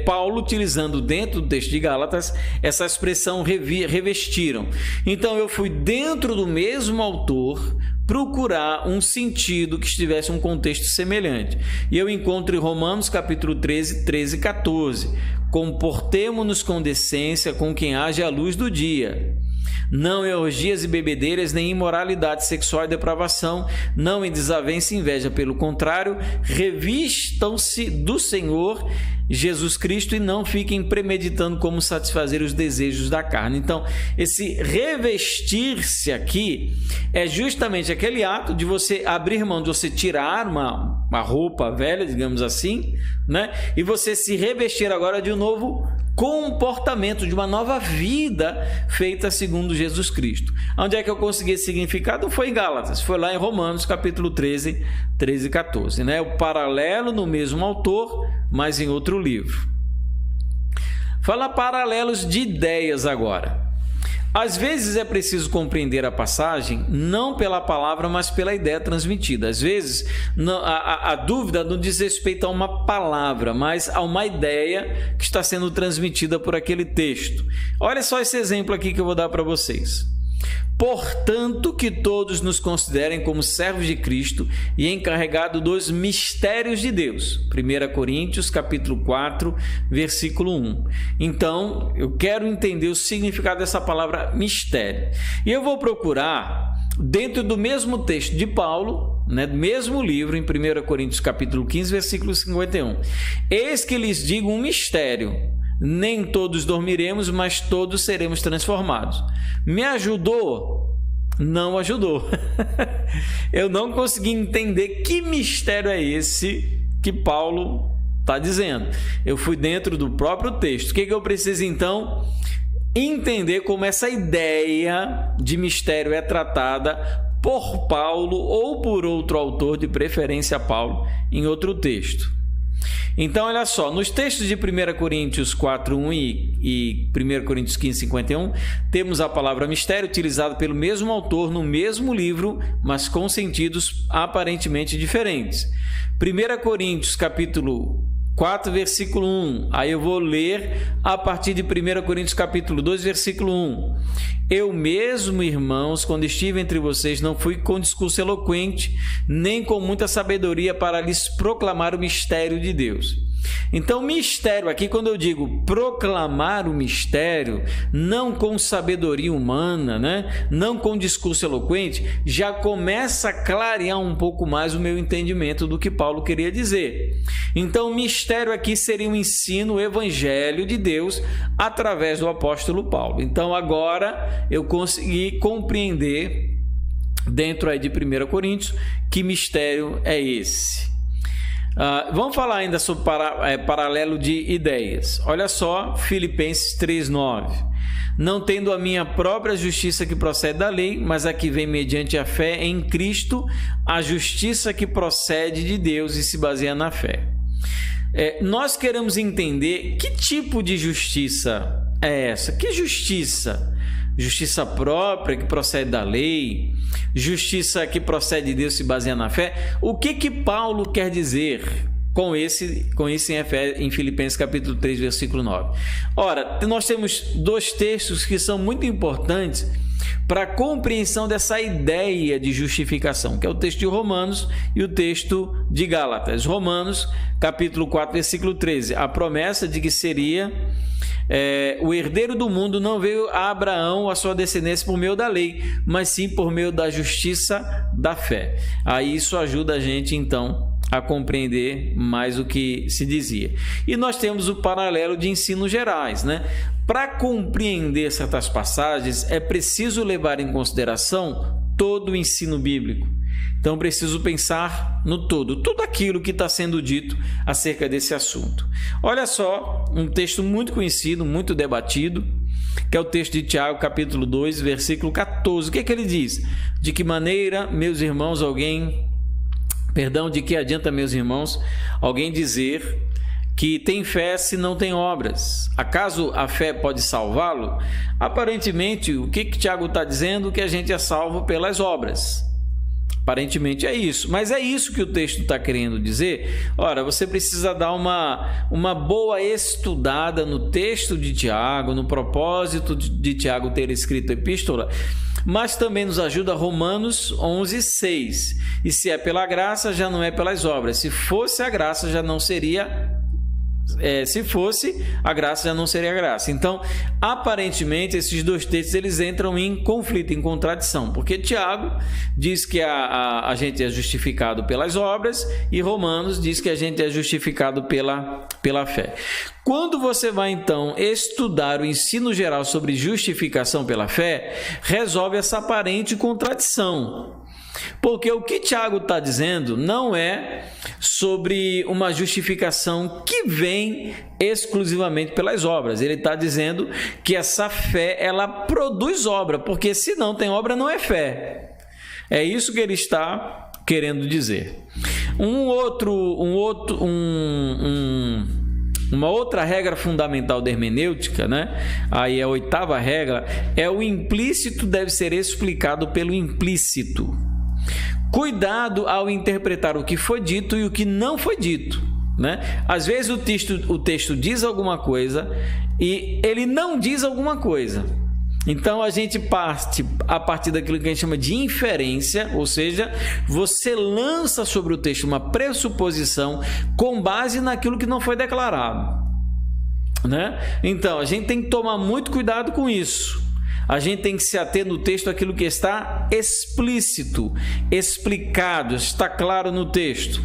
Paulo utilizando dentro do texto de Gálatas essa expressão revestiram. Então eu fui dentro do mesmo autor procurar um sentido que estivesse um contexto semelhante. E eu encontro em Romanos capítulo 13, 13 e 14. Comportemo-nos com decência com quem age à luz do dia. Não em orgias e bebedeiras, nem em imoralidade sexual e depravação, não em desavença e inveja. Pelo contrário, revistam-se do Senhor Jesus Cristo e não fiquem premeditando como satisfazer os desejos da carne. Então, esse revestir-se aqui é justamente aquele ato de você abrir mão, de você tirar uma roupa velha, digamos assim, né? E você se revestir agora de um novo comportamento, de uma nova vida feita segundo Jesus Cristo. Onde é que eu consegui esse significado? Foi em Gálatas, foi lá em Romanos capítulo 13, 13 e 14, né? O paralelo no mesmo autor, mas em outro livro. Fala paralelos de ideias agora. Às vezes é preciso compreender a passagem não pela palavra, mas pela ideia transmitida. Às vezes a dúvida não diz respeito a uma palavra, mas a uma ideia que está sendo transmitida por aquele texto. Olha só esse exemplo aqui que eu vou dar para vocês. Portanto, que todos nos considerem como servos de Cristo e encarregados dos mistérios de Deus. 1 Coríntios, capítulo 4, versículo 1. Então, eu quero entender o significado dessa palavra mistério. E eu vou procurar, dentro do mesmo texto de Paulo, né, do mesmo livro, em 1 Coríntios, capítulo 15, versículo 51. Eis que lhes digo um mistério. Nem todos dormiremos, mas todos seremos transformados. Me ajudou? Não ajudou. Eu não consegui entender que mistério é esse que Paulo está dizendo. Eu fui dentro do próprio texto. O que eu preciso então? Entender como essa ideia de mistério é tratada por Paulo ou por outro autor, de preferência Paulo, em outro texto. Então, olha só, nos textos de 1 Coríntios 4:1 e 1 Coríntios 15:51, temos a palavra mistério utilizada pelo mesmo autor no mesmo livro, mas com sentidos aparentemente diferentes. 1 Coríntios capítulo 4, versículo 1. Aí eu vou ler a partir de 1 Coríntios capítulo 2, versículo 1. Eu mesmo, irmãos, quando estive entre vocês, não fui com discurso eloquente, nem com muita sabedoria para lhes proclamar o mistério de Deus. Então, mistério aqui, quando eu digo proclamar o mistério, não com sabedoria humana, né? Não com discurso eloquente, já começa a clarear um pouco mais o meu entendimento do que Paulo queria dizer. Então, mistério aqui seria o ensino, o evangelho de Deus através do apóstolo Paulo. Então, agora eu consegui compreender, dentro aí de 1 Coríntios, que mistério é esse. Vamos falar ainda sobre paralelo de ideias. Olha só, Filipenses 3:9. Não tendo a minha própria justiça que procede da lei, mas a que vem mediante a fé em Cristo, a justiça que procede de Deus e se baseia na fé. Nós queremos entender que tipo de justiça é essa. Que justiça? Justiça própria que procede da lei, justiça que procede de Deus se baseia na fé. O que Paulo quer dizer com esse em Filipenses capítulo 3, versículo 9? Ora, nós temos dois textos que são muito importantes para a compreensão dessa ideia de justificação, que é o texto de Romanos e o texto de Gálatas. Romanos capítulo 4, versículo 13, a promessa de que seria o herdeiro do mundo não veio a Abraão, a sua descendência, por meio da lei, mas sim por meio da justiça da fé. Aí isso ajuda a gente, então, a compreender mais o que se dizia. E nós temos o paralelo de ensinos gerais, né? Para compreender certas passagens, é preciso levar em consideração todo o ensino bíblico. Então, preciso pensar no todo, tudo aquilo que está sendo dito acerca desse assunto. Olha só, um texto muito conhecido, muito debatido, que é o texto de Tiago, capítulo 2, versículo 14. O que é que ele diz? De que maneira, meus irmãos, de que adianta, meus irmãos, alguém dizer que tem fé se não tem obras? Acaso a fé pode salvá-lo? Aparentemente, o que Tiago está dizendo? Que a gente é salvo pelas obras. Aparentemente é isso, mas é isso que o texto está querendo dizer. Ora, você precisa dar uma boa estudada no texto de Tiago, no propósito de Tiago ter escrito a epístola, mas também nos ajuda Romanos 11:6. E se é pela graça, já não é pelas obras. Se fosse a graça, já não seria... se fosse a graça, já não seria graça. Então, aparentemente, esses dois textos eles entram em conflito, em contradição, porque Tiago diz que a gente é justificado pelas obras e Romanos diz que a gente é justificado pela fé. Quando você vai, então, estudar o ensino geral sobre justificação pela fé, resolve essa aparente contradição. Porque o que Tiago está dizendo não é sobre uma justificação que vem exclusivamente pelas obras. Ele está dizendo que essa fé, ela produz obra, porque se não tem obra, não é fé. É isso que ele está querendo dizer. Uma outra regra fundamental da hermenêutica, né? Aí a oitava regra, é o implícito deve ser explicado pelo implícito. Cuidado ao interpretar o que foi dito e o que não foi dito, né? Às vezes o texto diz alguma coisa e ele não diz alguma coisa. Então a gente parte a partir daquilo que a gente chama de inferência, ou seja, você lança sobre o texto uma pressuposição com base naquilo que não foi declarado, né? Então a gente tem que tomar muito cuidado com isso. A gente tem que se ater no texto àquilo que está explícito, explicado, está claro no texto.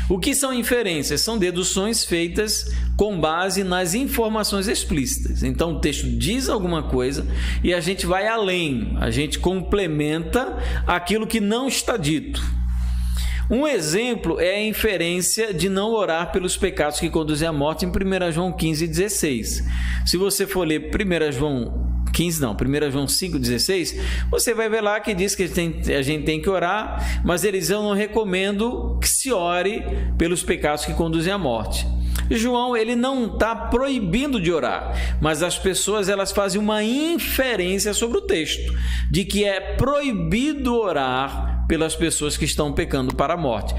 O que são inferências? São deduções feitas com base nas informações explícitas. Então o texto diz alguma coisa e a gente vai além, a gente complementa aquilo que não está dito. Um exemplo é a inferência de não orar pelos pecados que conduzem à morte em 1 João 15:16. Se você for ler 1 João 15 não, 1 João 5,16, você vai ver lá que diz que a gente tem que orar, mas eu não recomendo que se ore pelos pecados que conduzem à morte. João, ele não está proibindo de orar, mas as pessoas elas fazem uma inferência sobre o texto, de que é proibido orar pelas pessoas que estão pecando para a morte.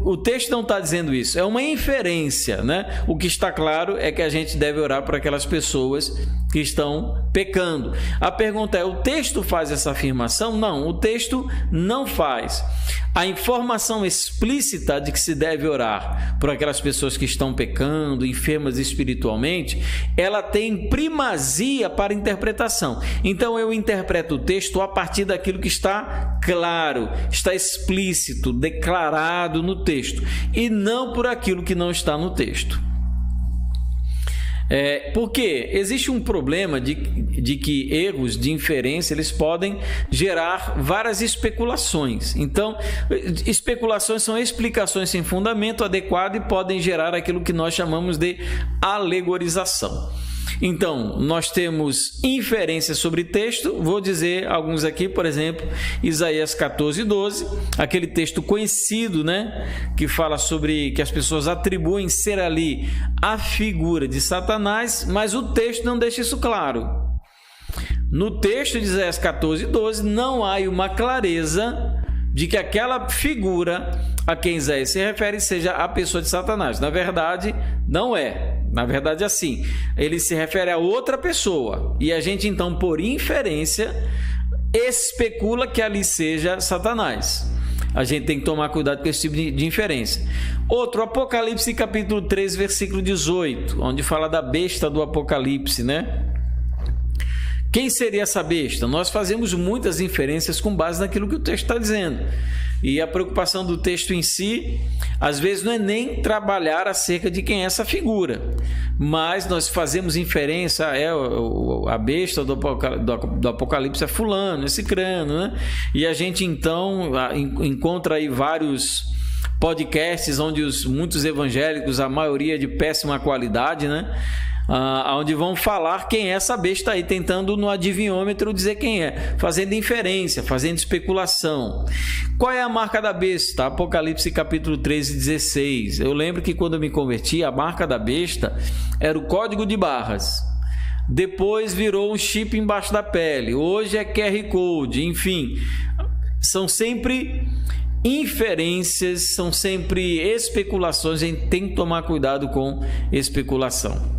O texto não está dizendo isso, é uma inferência, né? O que está claro é que a gente deve orar por aquelas pessoas que estão pecando. A pergunta é, o texto faz essa afirmação? Não, o texto não faz. A informação explícita de que se deve orar por aquelas pessoas que estão pecando, enfermas espiritualmente, ela tem primazia para a interpretação. Então eu interpreto o texto a partir daquilo que está claro, está explícito, declarado no texto, e não por aquilo que não está no texto. Porque existe um problema de que erros de inferência eles podem gerar várias especulações. Então, especulações são explicações sem fundamento adequado e podem gerar aquilo que nós chamamos de alegorização. Então, nós temos inferências sobre texto, vou dizer alguns aqui, por exemplo, Isaías 14:12, aquele texto conhecido, né, que fala sobre que as pessoas atribuem ser ali a figura de Satanás, mas o texto não deixa isso claro. No texto de Isaías 14:12 não há uma clareza de que aquela figura a quem Isaías se refere seja a pessoa de Satanás. Na verdade, não é. Na verdade, assim, ele se refere a outra pessoa. E a gente, então, por inferência, especula que ali seja Satanás. A gente tem que tomar cuidado com esse tipo de inferência. Outro, Apocalipse capítulo 3, versículo 18, onde fala da besta do Apocalipse, né? Quem seria essa besta? Nós fazemos muitas inferências com base naquilo que o texto está dizendo. E a preocupação do texto em si, às vezes, não é nem trabalhar acerca de quem é essa figura, mas nós fazemos inferência, a besta do Apocalipse é fulano, é cicrano, né? E a gente, então, encontra aí vários podcasts onde muitos evangélicos, a maioria de péssima qualidade, né? Onde vão falar quem é essa besta aí, tentando no adivinhômetro dizer quem é, fazendo inferência, fazendo especulação. Qual é a marca da besta? Apocalipse capítulo 13, 16. Eu lembro que quando eu me converti, a marca da besta era o código de barras. Depois virou um chip embaixo da pele. Hoje é QR Code, enfim. São sempre inferências, são sempre especulações. A gente tem que tomar cuidado com especulação.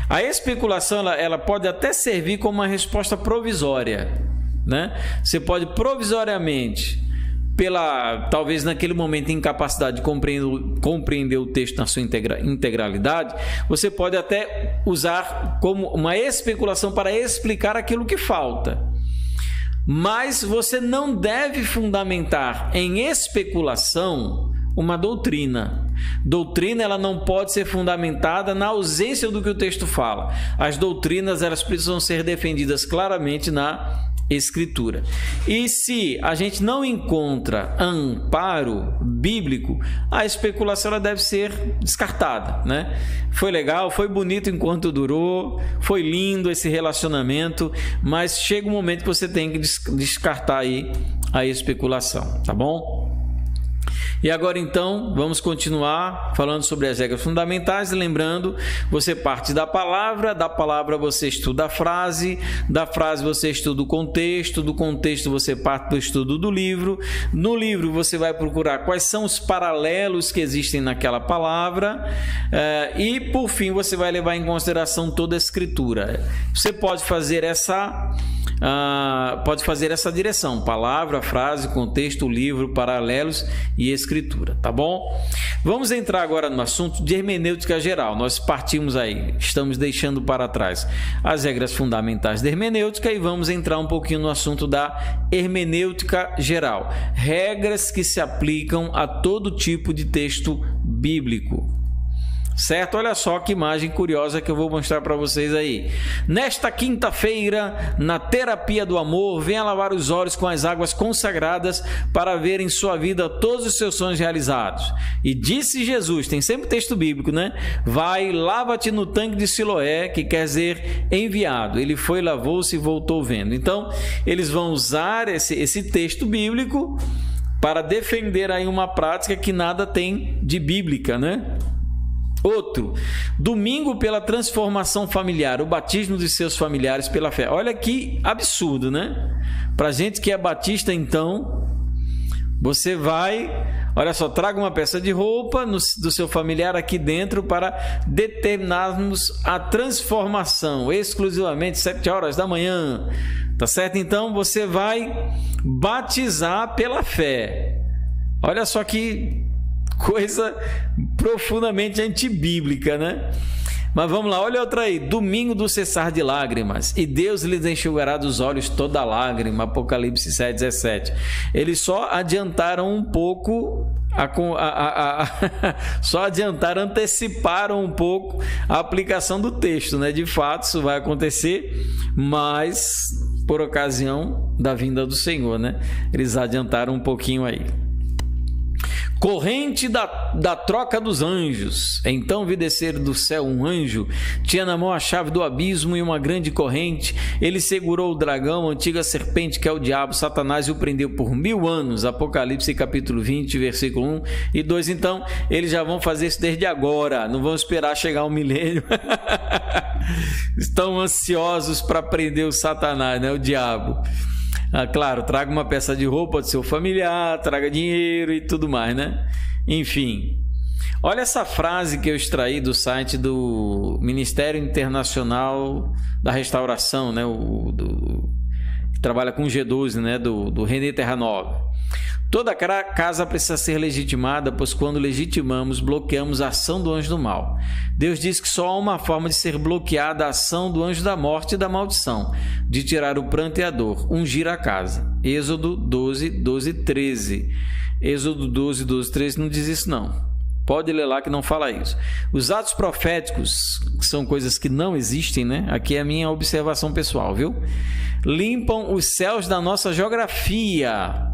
A especulação ela pode até servir como uma resposta provisória, né? Você pode provisoriamente, talvez naquele momento incapacidade de compreender o texto na sua integralidade, você pode até usar como uma especulação para explicar aquilo que falta. Mas você não deve fundamentar em especulação uma doutrina. Doutrina ela não pode ser fundamentada na ausência do que o texto fala. As doutrinas elas precisam ser defendidas claramente na Escritura. E se a gente não encontra amparo bíblico, a especulação ela deve ser descartada, né? Foi legal, foi bonito enquanto durou, foi lindo esse relacionamento, mas chega um momento que você tem que descartar aí a especulação, tá bom? E agora então vamos continuar falando sobre as regras fundamentais. Lembrando, você parte da palavra você estuda a frase, da frase você estuda o contexto, do contexto você parte do estudo do livro, no livro você vai procurar quais são os paralelos que existem naquela palavra e por fim você vai levar em consideração toda a escritura. Você pode fazer essa direção: palavra, frase, contexto, livro, paralelos e escritura, tá bom? Vamos entrar agora no assunto de hermenêutica geral. Nós partimos aí, estamos deixando para trás as regras fundamentais da hermenêutica e vamos entrar um pouquinho no assunto da hermenêutica geral, regras que se aplicam a todo tipo de texto bíblico. certo? Olha só que imagem curiosa que eu vou mostrar para vocês aí. Nesta quinta-feira, na terapia do amor, venha lavar os olhos com as águas consagradas para ver em sua vida todos os seus sonhos realizados. E disse Jesus, tem sempre texto bíblico, né? Vai, lava-te no tanque de Siloé, que quer dizer enviado. Ele foi, lavou-se e voltou vendo. Então, eles vão usar esse texto bíblico para defender aí uma prática que nada tem de bíblica, né? Outro, domingo pela transformação familiar, o batismo de seus familiares pela fé. Olha que absurdo, né? Para gente que é batista, então, você vai, olha só, traga uma peça de roupa do seu familiar aqui dentro para determinarmos a transformação, exclusivamente 7 horas da manhã, tá certo? Então, você vai batizar pela fé. Olha só que coisa profundamente antibíblica, né? Mas vamos lá, olha outra aí. Domingo do cessar de lágrimas. E Deus lhes enxugará dos olhos toda lágrima. Apocalipse 7:17. Eles só adiantaram um pouco, só adiantaram, anteciparam um pouco a aplicação do texto, né? De fato, isso vai acontecer, mas por ocasião da vinda do Senhor, né? Eles adiantaram um pouquinho aí. Corrente da troca dos anjos. Então vi descer do céu um anjo, tinha na mão a chave do abismo e uma grande corrente. Ele segurou o dragão, a antiga serpente, que é o diabo, Satanás, e o prendeu por 1000 anos. Apocalipse capítulo 20, versículo 1 e 2. Então, eles já vão fazer isso desde agora, não vão esperar chegar o milênio. Estão ansiosos para prender o Satanás, né? O diabo. Claro, traga uma peça de roupa do seu familiar, traga dinheiro e tudo mais, né? Enfim, olha essa frase que eu extraí do site do Ministério Internacional da Restauração, né? Que trabalha com G12, né? Do René Terranova. Toda casa precisa ser legitimada, pois quando legitimamos, bloqueamos a ação do anjo do mal. Deus diz que só há uma forma de ser bloqueada a ação do anjo da morte e da maldição, de tirar o pranto e a dor, ungir a casa. Êxodo 12, 12, 13. Êxodo 12, 12, 13 não diz isso não. Pode ler lá que não fala isso. Os atos proféticos, que são coisas que não existem, né? Aqui é a minha observação pessoal, viu? Limpam os céus da nossa geografia.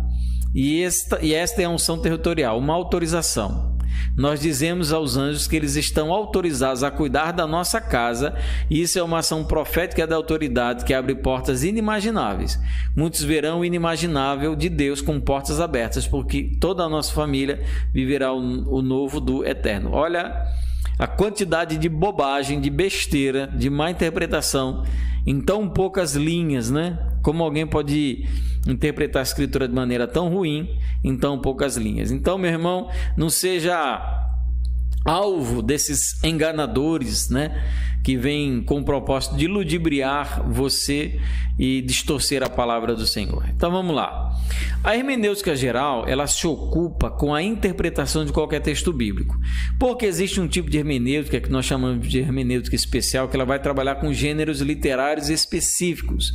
E esta é a unção territorial, uma autorização. Nós dizemos aos anjos que eles estão autorizados a cuidar da nossa casa, e isso é uma ação profética da autoridade que abre portas inimagináveis. Muitos verão o inimaginável de Deus com portas abertas, porque toda a nossa família viverá o novo do eterno. Olha a quantidade de bobagem, de besteira, de má interpretação em tão poucas linhas, né? Como alguém pode interpretar a escritura de maneira tão ruim em tão poucas linhas? Então, meu irmão, não seja alvo desses enganadores, né? Que vêm com o propósito de ludibriar você e distorcer a palavra do Senhor. Então vamos lá. A hermenêutica geral, ela se ocupa com a interpretação de qualquer texto bíblico, porque existe um tipo de hermenêutica que nós chamamos de hermenêutica especial, que ela vai trabalhar com gêneros literários específicos.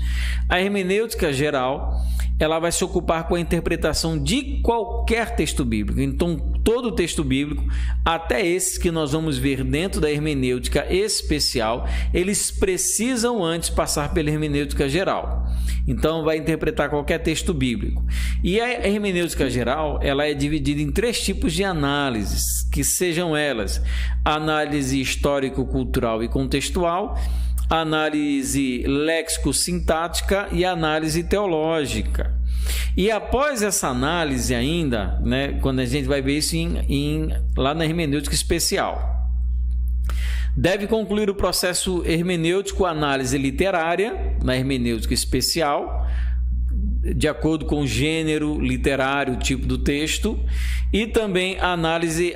A hermenêutica geral, ela vai se ocupar com a interpretação de qualquer texto bíblico. Então, todo o texto bíblico, até esses que nós vamos ver dentro da hermenêutica especial, eles precisam antes passar pela hermenêutica geral. Então, vai interpretar qualquer texto bíblico. E a hermenêutica geral, ela é dividida em 3 tipos de análises, que sejam elas: análise histórico-cultural e contextual, análise léxico-sintática e análise teológica. E após essa análise ainda, né, quando a gente vai ver isso lá na hermenêutica especial, deve concluir o processo hermenêutico, análise literária, na hermenêutica especial, de acordo com o gênero literário, o tipo do texto, e também a análise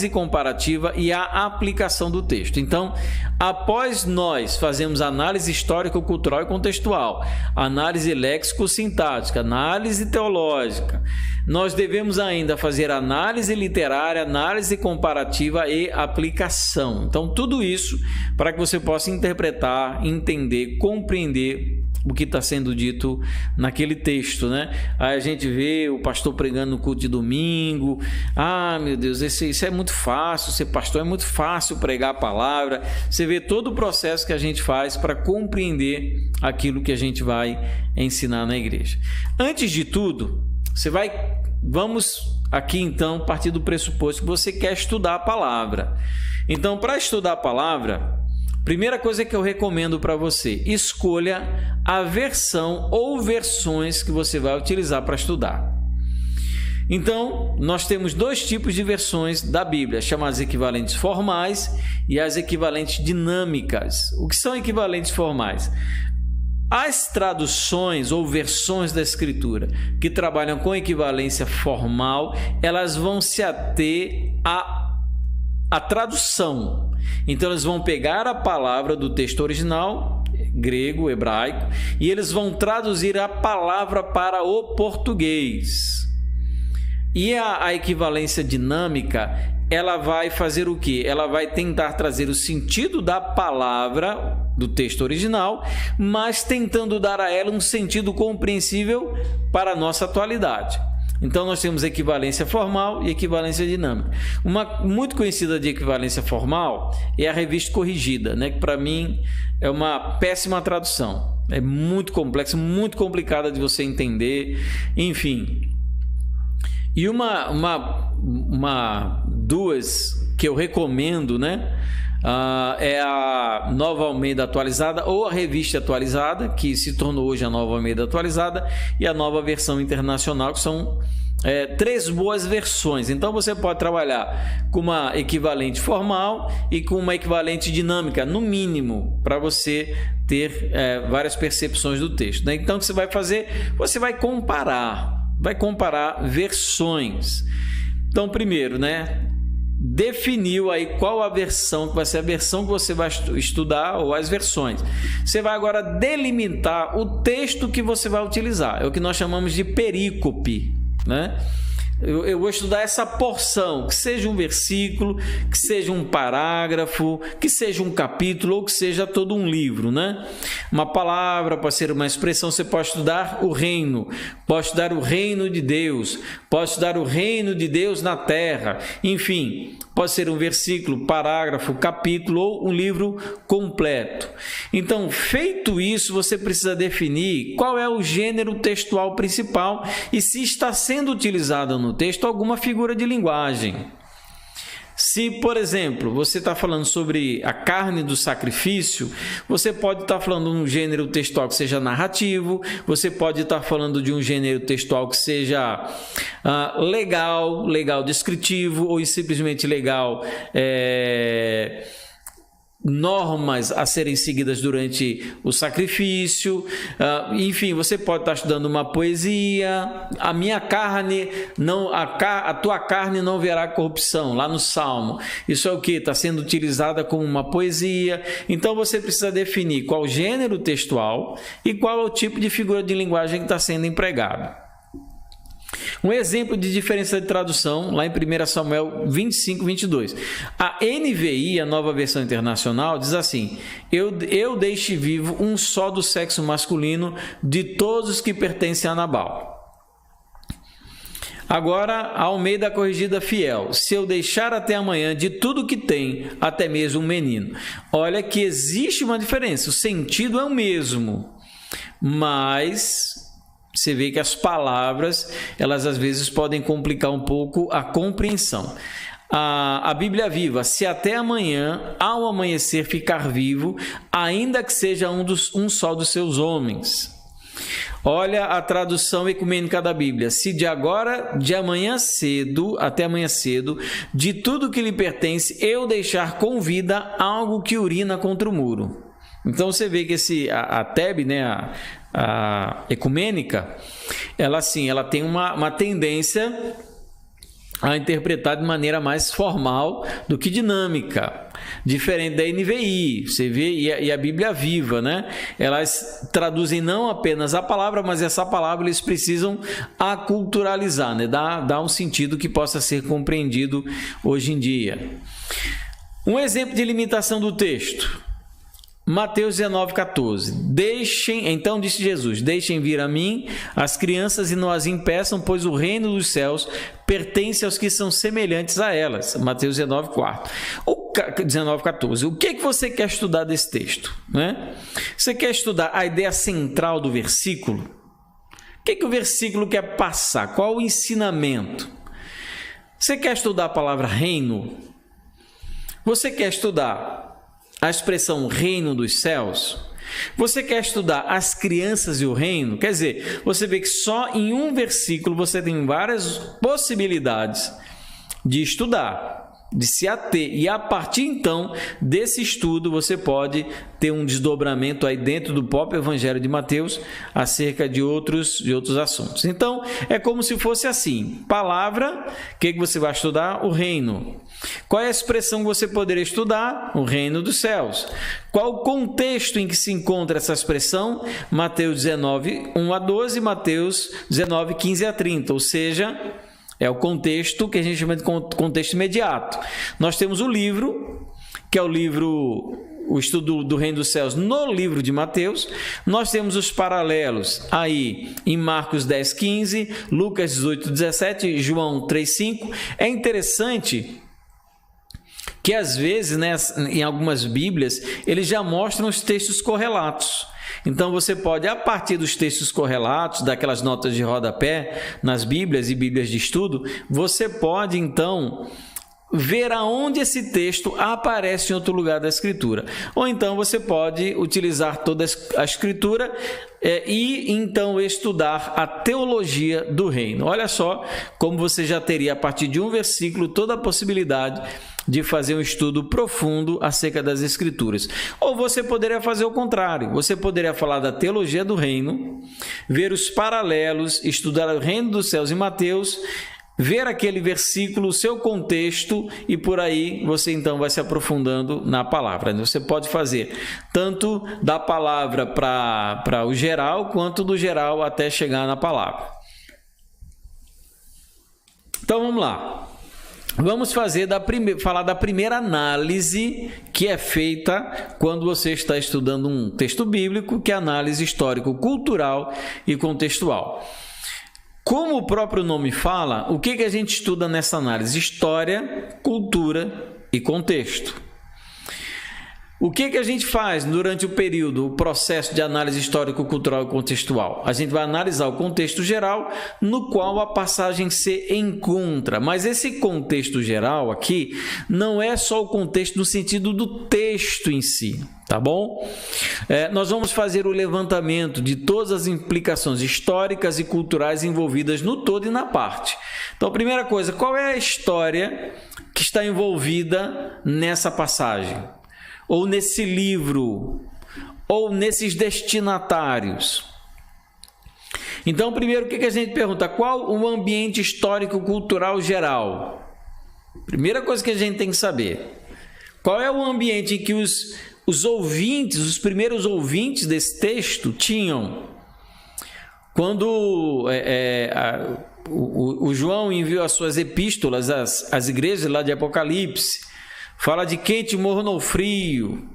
comparativa e a aplicação do texto. Então, após nós fazemos análise histórico-cultural e contextual, análise léxico-sintática, análise teológica, nós devemos ainda fazer análise literária, análise comparativa e aplicação. Então, tudo isso para que você possa interpretar, entender, compreender o que está sendo dito naquele texto, né? Aí a gente vê o pastor pregando no culto de domingo. Ah, meu Deus, isso é muito fácil, ser pastor é muito fácil, pregar a palavra. Você vê todo o processo que a gente faz para compreender aquilo que a gente vai ensinar na igreja. Antes de tudo, vamos aqui então partir do pressuposto que você quer estudar a palavra. Então, para estudar a palavra, primeira coisa que eu recomendo para você, escolha a versão ou versões que você vai utilizar para estudar. Então, nós temos dois tipos de versões da Bíblia, chamadas equivalentes formais e as equivalentes dinâmicas. O que são equivalentes formais? As traduções ou versões da Escritura que trabalham com equivalência formal, elas vão se ater a tradução. Então eles vão pegar a palavra do texto original, grego, hebraico, e eles vão traduzir a palavra para o português. E a equivalência dinâmica, ela vai fazer o quê? Ela vai tentar trazer o sentido da palavra do texto original, mas tentando dar a ela um sentido compreensível para a nossa atualidade. Então, nós temos equivalência formal e equivalência dinâmica. Uma muito conhecida de equivalência formal é a Revista Corrigida, né? Que para mim é uma péssima tradução. É muito complexa, muito complicada de você entender, enfim. E duas que eu recomendo, né? É a Nova Almeida Atualizada ou a Revista Atualizada, que se tornou hoje a Nova Almeida Atualizada, e a Nova Versão Internacional, que são três boas versões. Então você pode trabalhar com uma equivalente formal e com uma equivalente dinâmica, no mínimo, para você ter várias percepções do texto, né? Então o que você vai fazer? Você vai comparar versões. Então, primeiro, né? Definiu aí qual a versão que vai ser a versão que você vai estudar, ou as versões. Você vai agora delimitar o texto que você vai utilizar. É o que nós chamamos de perícope, né? Eu vou estudar essa porção, que seja um versículo, que seja um parágrafo, que seja um capítulo ou que seja todo um livro, né? Uma palavra pode ser uma expressão. Você pode estudar o reino, pode estudar o reino de Deus, pode estudar o reino de Deus na terra, enfim, pode ser um versículo, parágrafo, capítulo ou um livro completo. Então, feito isso, você precisa definir qual é o gênero textual principal e se está sendo utilizado no texto alguma figura de linguagem. Se, por exemplo, você está falando sobre a carne do sacrifício, você pode estar falando de um gênero textual que seja narrativo, você pode estar falando de um gênero textual que seja legal descritivo, ou simplesmente legal, normas a serem seguidas durante o sacrifício. Enfim, você pode estar estudando uma poesia. A minha carne não, a tua carne não verá corrupção, lá no Salmo. Isso é o que está sendo utilizada como uma poesia. Então você precisa definir qual gênero textual e qual é o tipo de figura de linguagem que está sendo empregado. Um exemplo de diferença de tradução, lá em 1 Samuel 25, 22. A NVI, a Nova Versão Internacional, diz assim: eu deixe vivo um só do sexo masculino de todos os que pertencem a Nabal. Agora, a Almeida Corrigida Fiel: se eu deixar até amanhã de tudo que tem, até mesmo um menino. Olha que existe uma diferença, o sentido é o mesmo, mas você vê que as palavras, elas às vezes podem complicar um pouco a compreensão. A Bíblia Viva: se até amanhã, ao amanhecer, ficar vivo, ainda que seja um só dos seus homens. Olha a tradução ecumênica da Bíblia: se de amanhã cedo, até amanhã cedo, de tudo que lhe pertence, eu deixar com vida algo que urina contra o muro. Então você vê que a TEB, né, a ecumênica, ela tem uma tendência a interpretar de maneira mais formal do que dinâmica, diferente da NVI, você vê, e a Bíblia Viva, né? Elas traduzem não apenas a palavra, mas essa palavra eles precisam aculturalizar, né? Dar um sentido que possa ser compreendido hoje em dia. Um exemplo de limitação do texto: Mateus 19,14. Então disse Jesus: deixem vir a mim as crianças e não as impeçam, pois o reino dos céus pertence aos que são semelhantes a elas. Mateus 19,14. O que você quer estudar desse texto? Né? Você quer estudar a ideia central do versículo? O que o versículo quer passar? Qual o ensinamento? Você quer estudar a palavra reino? Você quer estudar a expressão reino dos céus? Você quer estudar as crianças e o reino? Quer dizer, você vê que só em um versículo você tem várias possibilidades de estudar, de se ater, e a partir então desse estudo você pode ter um desdobramento aí dentro do próprio Evangelho de Mateus acerca de outros assuntos. Então é como se fosse assim: palavra, o que você vai estudar? O reino. Qual é a expressão que você poderia estudar? O reino dos céus. Qual o contexto em que se encontra essa expressão? Mateus 19, 1 a 12, Mateus 19, 15 a 30, ou seja, é o contexto que a gente chama de contexto imediato. Nós temos o livro, que é o estudo do reino dos céus no livro de Mateus. Nós temos os paralelos aí em Marcos 10, 15, Lucas 18, 17, João 3, 5. É interessante que às vezes, né, em algumas Bíblias, eles já mostram os textos correlatos. Então você pode, a partir dos textos correlatos, daquelas notas de rodapé nas Bíblias e Bíblias de estudo, você pode então ver aonde esse texto aparece em outro lugar da Escritura. Ou então você pode utilizar toda a Escritura e então estudar a teologia do reino. Olha só como você já teria, a partir de um versículo, toda a possibilidade de fazer um estudo profundo acerca das Escrituras. Ou você poderia fazer o contrário. Você poderia falar da teologia do reino, ver os paralelos, estudar o reino dos céus em Mateus, ver aquele versículo, o seu contexto, e por aí você então vai se aprofundando na palavra. Você pode fazer tanto da palavra para o geral, quanto do geral até chegar na palavra. Então vamos lá. Vamos falar da primeira análise que é feita quando você está estudando um texto bíblico, que é a análise histórico-cultural e contextual. Como o próprio nome fala, o que a gente estuda nessa análise? História, cultura e contexto. O que a gente faz durante o processo de análise histórico-cultural e contextual? A gente vai analisar o contexto geral no qual a passagem se encontra. Mas esse contexto geral aqui não é só o contexto no sentido do texto em si, tá bom? Nós vamos fazer o levantamento de todas as implicações históricas e culturais envolvidas no todo e na parte. Então, a primeira coisa, qual é a história que está envolvida nessa passagem? Ou nesse livro, ou nesses destinatários. Então, primeiro, o que a gente pergunta? Qual o ambiente histórico-cultural geral? Primeira coisa que a gente tem que saber. Qual é o ambiente em que os ouvintes, os primeiros ouvintes desse texto tinham? Quando o João enviou as suas epístolas às igrejas lá de Apocalipse, fala de quente morno ou frio,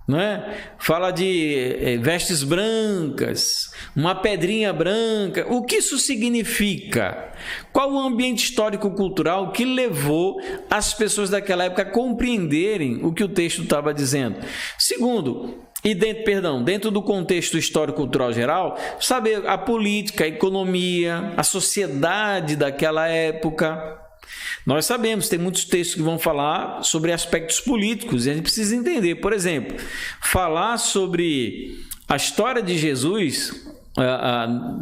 né? Fala de vestes brancas, uma pedrinha branca. O que isso significa? Qual o ambiente histórico-cultural que levou as pessoas daquela época a compreenderem o que o texto estava dizendo? Segundo, dentro do contexto histórico-cultural geral, saber a política, a economia, a sociedade daquela época. Nós sabemos, tem muitos textos que vão falar sobre aspectos políticos e a gente precisa entender. Por exemplo, falar sobre a história de Jesus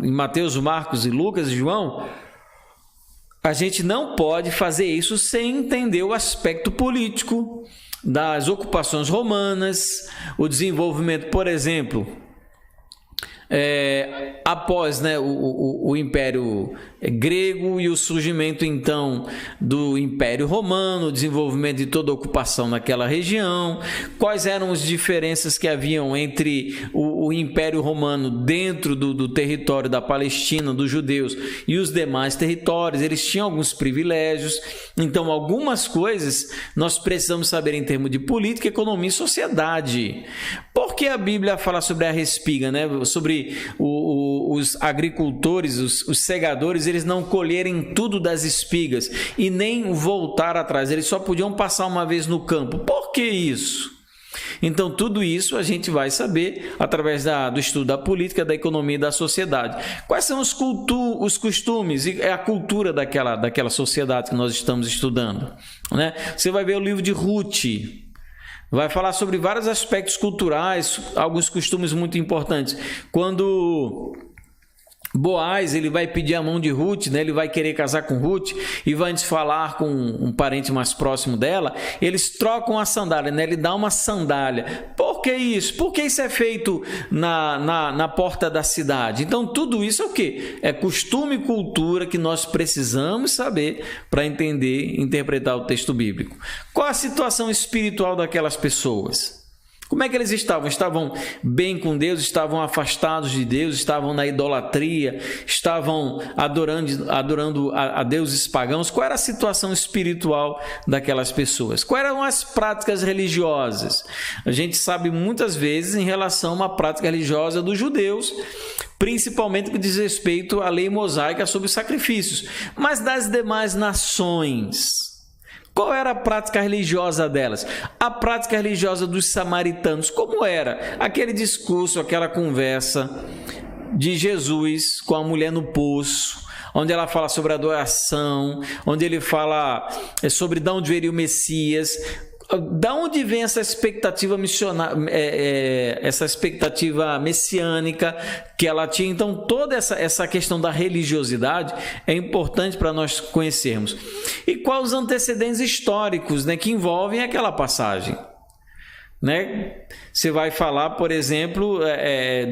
em Mateus, Marcos e Lucas e João, a gente não pode fazer isso sem entender o aspecto político das ocupações romanas, o desenvolvimento, por exemplo, após, né, o Império Grego e o surgimento então do Império Romano, o desenvolvimento de toda a ocupação naquela região, quais eram as diferenças que haviam entre o o Império Romano dentro do território da Palestina, dos judeus e os demais territórios, eles tinham alguns privilégios. Então, algumas coisas nós precisamos saber em termos de política, economia e sociedade. Por que a Bíblia fala sobre a respiga, né? Sobre os agricultores, os segadores, eles não colherem tudo das espigas e nem voltar atrás, eles só podiam passar uma vez no campo. Por que isso? Então, tudo isso a gente vai saber através do estudo da política, da economia e da sociedade. Quais são os costumes e a cultura daquela sociedade que nós estamos estudando, né? Você vai ver o livro de Ruth, vai falar sobre vários aspectos culturais, alguns costumes muito importantes. Quando Boaz, ele vai pedir a mão de Ruth, né? Ele vai querer casar com Ruth e vai antes falar com um parente mais próximo dela, eles trocam a sandália, né? Ele dá uma sandália. Por que isso? Porque isso é feito na porta da cidade. Então, tudo isso é o quê? É costume e cultura que nós precisamos saber para entender e interpretar o texto bíblico. Qual a situação espiritual daquelas pessoas? Como é que eles estavam? Estavam bem com Deus? Estavam afastados de Deus? Estavam na idolatria? Estavam adorando a deuses pagãos? Qual era a situação espiritual daquelas pessoas? Quais eram as práticas religiosas? A gente sabe muitas vezes em relação a uma prática religiosa dos judeus, principalmente que diz respeito à lei mosaica sobre os sacrifícios, mas das demais nações. Qual era a prática religiosa delas? A prática religiosa dos samaritanos, como era? Aquele discurso, aquela conversa de Jesus com a mulher no poço, onde ela fala sobre adoração, onde ele fala sobre de onde viria o Messias. Da onde vem essa expectativa essa expectativa messiânica que ela tinha? Então, toda essa questão da religiosidade é importante para nós conhecermos. E quais os antecedentes históricos, né, que envolvem aquela passagem? Né? Você vai falar, por exemplo,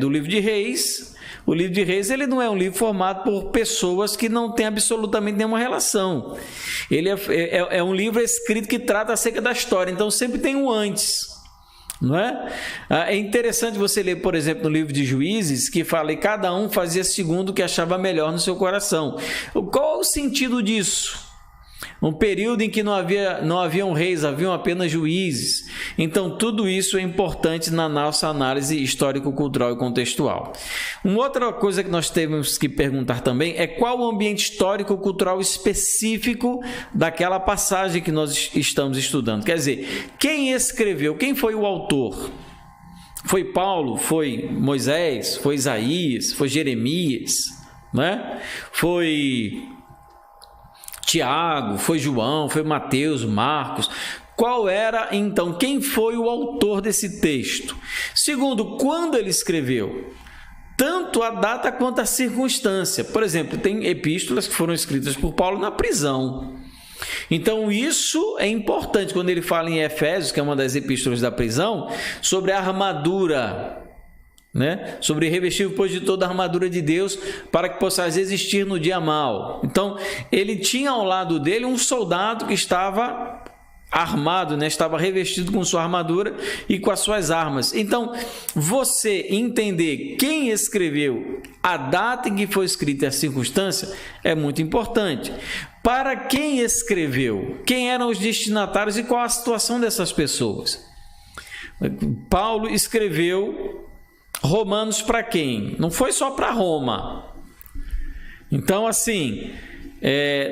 do livro de Reis. O livro de Reis, ele não é um livro formado por pessoas que não têm absolutamente nenhuma relação. Ele é um livro escrito que trata acerca da história, então sempre tem um antes, não é? É interessante você ler, por exemplo, no livro de Juízes, que fala que cada um fazia segundo o que achava melhor no seu coração. Qual é o sentido disso? Um período em que não haviam reis, haviam apenas juízes. Então, tudo isso é importante na nossa análise histórico-cultural e contextual. Uma outra coisa que nós temos que perguntar também é qual o ambiente histórico-cultural específico daquela passagem que nós estamos estudando. Quer dizer, quem escreveu, quem foi o autor? Foi Paulo? Foi Moisés? Foi Isaías? Foi Jeremias? Né? Foi Tiago, foi João, foi Mateus, Marcos. Qual era, então, quem foi o autor desse texto? Segundo, quando ele escreveu? Tanto a data quanto a circunstância. Por exemplo, tem epístolas que foram escritas por Paulo na prisão. Então, isso é importante quando ele fala em Efésios, que é uma das epístolas da prisão, sobre a armadura, né? Sobre revestir depois de toda a armadura de Deus para que possais resistir no dia mau. Então, ele tinha ao lado dele um soldado que estava armado, né? Estava revestido com sua armadura e com as suas armas. Então, você entender quem escreveu, a data em que foi escrita e a circunstância é muito importante. Para quem escreveu, quem eram os destinatários e qual a situação dessas pessoas? Paulo escreveu Romanos para quem? Não foi só para Roma. Então, assim,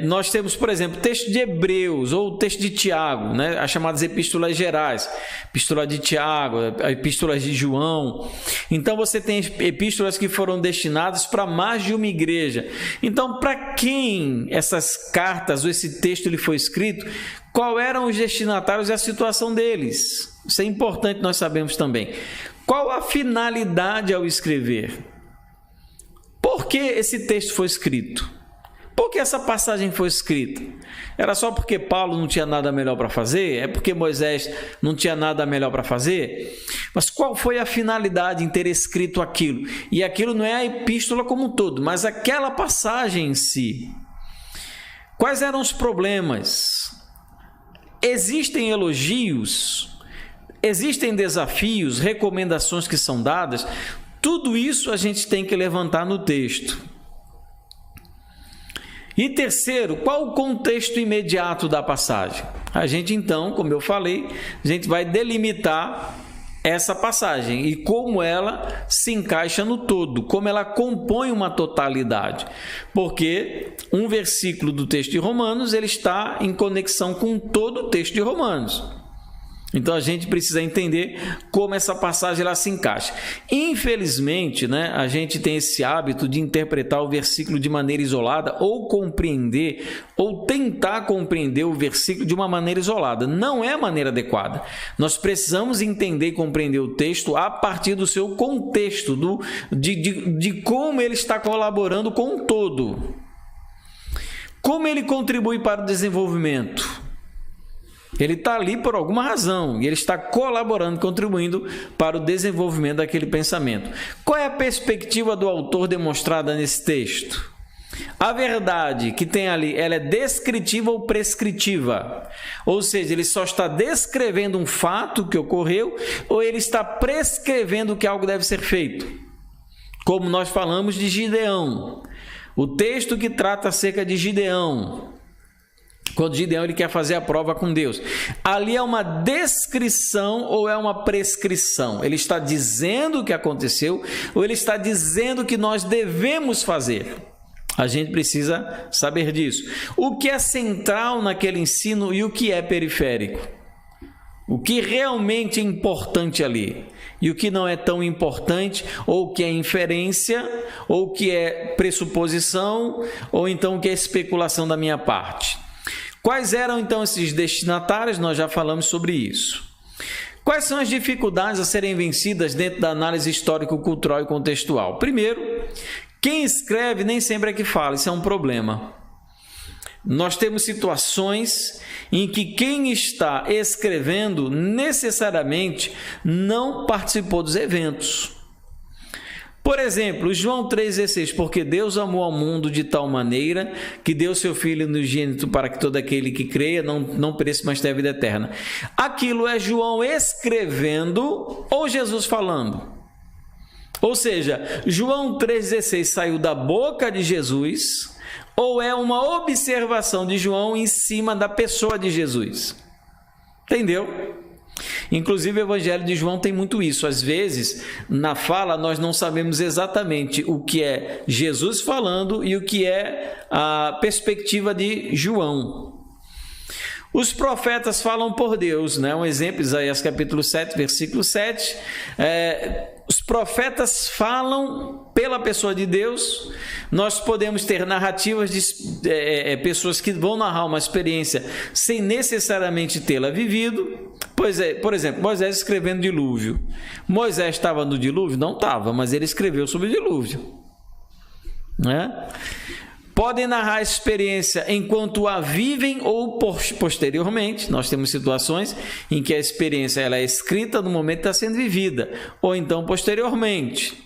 nós temos, por exemplo, o texto de Hebreus ou o texto de Tiago, né? As chamadas epístolas gerais, epístola de Tiago, epístolas de João. Então, você tem epístolas que foram destinadas para mais de uma igreja. Então, para quem essas cartas ou esse texto ele foi escrito? Qual eram os destinatários e a situação deles? Isso é importante nós sabemos também. Qual a finalidade ao escrever? Por que esse texto foi escrito? Por que essa passagem foi escrita? Era só porque Paulo não tinha nada melhor para fazer? É porque Moisés não tinha nada melhor para fazer? Mas qual foi a finalidade em ter escrito aquilo? E aquilo não é a epístola como um todo, mas aquela passagem em si. Quais eram os problemas? Existem elogios? Existem desafios, recomendações que são dadas? Tudo isso a gente tem que levantar no texto. E terceiro, qual o contexto imediato da passagem? A gente então, como eu falei, a gente vai delimitar essa passagem e como ela se encaixa no todo, como ela compõe uma totalidade. Porque um versículo do texto de Romanos, ele está em conexão com todo o texto de Romanos. Então a gente precisa entender como essa passagem ela se encaixa. Infelizmente, a gente tem esse hábito de interpretar o versículo de maneira isolada ou compreender ou tentar compreender o versículo de uma maneira isolada. Não é a maneira adequada. Nós precisamos entender e compreender o texto a partir do seu contexto, de como ele está colaborando com o todo. Como ele contribui para o desenvolvimento. Ele está ali por alguma razão e ele está colaborando, contribuindo para o desenvolvimento daquele pensamento. Qual é a perspectiva do autor demonstrada nesse texto? A verdade que tem ali, ela é descritiva ou prescritiva? Ou seja, ele só está descrevendo um fato que ocorreu ou ele está prescrevendo que algo deve ser feito? Como nós falamos de Gideão. O texto que trata acerca de Gideão. Quando Gideão ele quer fazer a prova com Deus. Ali é uma descrição ou é uma prescrição? Ele está dizendo o que aconteceu ou ele está dizendo o que nós devemos fazer? A gente precisa saber disso. O que é central naquele ensino e o que é periférico? O que realmente é importante ali? E o que não é tão importante, ou o que é inferência, ou o que é pressuposição, ou então o que é especulação da minha parte? Quais eram então esses destinatários? Nós já falamos sobre isso. Quais são as dificuldades a serem vencidas dentro da análise histórico-cultural e contextual? Primeiro, quem escreve nem sempre é que fala, isso é um problema. Nós temos situações em que quem está escrevendo necessariamente não participou dos eventos. Por exemplo, João 3,16, porque Deus amou ao mundo de tal maneira que deu seu Filho unigênito para que todo aquele que creia não pereça, mas tenha vida eterna. Aquilo é João escrevendo ou Jesus falando? Ou seja, João 3,16 saiu da boca de Jesus ou é uma observação de João em cima da pessoa de Jesus? Entendeu? Inclusive o Evangelho de João tem muito isso. Às vezes, na fala, nós não sabemos exatamente o que é Jesus falando e o que é a perspectiva de João. Os profetas falam por Deus, Um exemplo, Isaías capítulo 7, versículo 7. Os profetas falam pela pessoa de Deus. Nós podemos ter narrativas de pessoas que vão narrar uma experiência sem necessariamente tê-la vivido. Por exemplo, Moisés escrevendo dilúvio. Moisés estava no dilúvio? Não estava, mas ele escreveu sobre o dilúvio. Podem narrar a experiência enquanto a vivem ou posteriormente. Nós temos situações em que a experiência ela é escrita no momento que está sendo vivida, ou então posteriormente.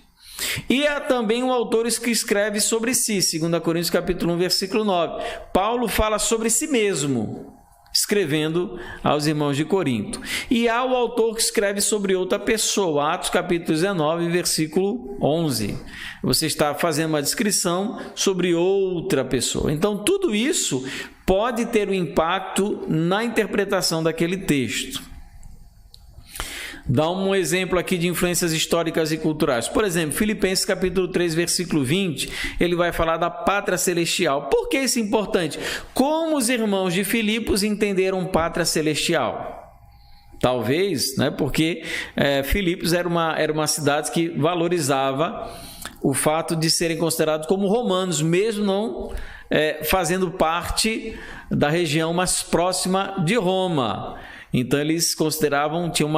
E há também um autor que escreve sobre si, 2 Coríntios capítulo 1, versículo 9. Paulo fala sobre si mesmo, escrevendo aos irmãos de Corinto. E há o autor que escreve sobre outra pessoa, Atos capítulo 19, versículo 11. Você está fazendo uma descrição sobre outra pessoa. Então, tudo isso pode ter um impacto na interpretação daquele texto. Dá um exemplo aqui de influências históricas e culturais. Por exemplo, Filipenses capítulo 3, versículo 20, ele vai falar da pátria celestial. Por que isso é importante? Como os irmãos de Filipos entenderam pátria celestial? Talvez, porque Filipos era uma cidade que valorizava o fato de serem considerados como romanos, mesmo não fazendo parte da região mais próxima de Roma. Então eles consideravam, tinham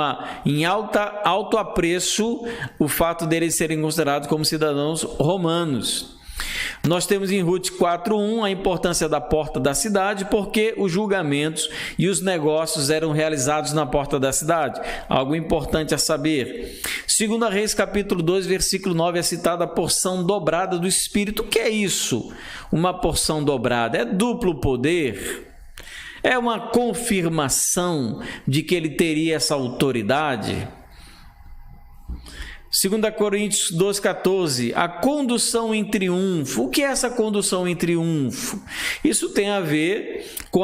em alto apreço o fato deles serem considerados como cidadãos romanos. Nós temos em Ruth 4:1 a importância da porta da cidade, porque os julgamentos e os negócios eram realizados na porta da cidade. Algo importante a saber. 2 Reis capítulo 2, versículo 9 é citada a porção dobrada do Espírito. O que é isso? Uma porção dobrada? É duplo poder? É uma confirmação de que ele teria essa autoridade? 2 Coríntios 2,14, a condução em triunfo. O que é essa condução em triunfo? Isso tem a ver com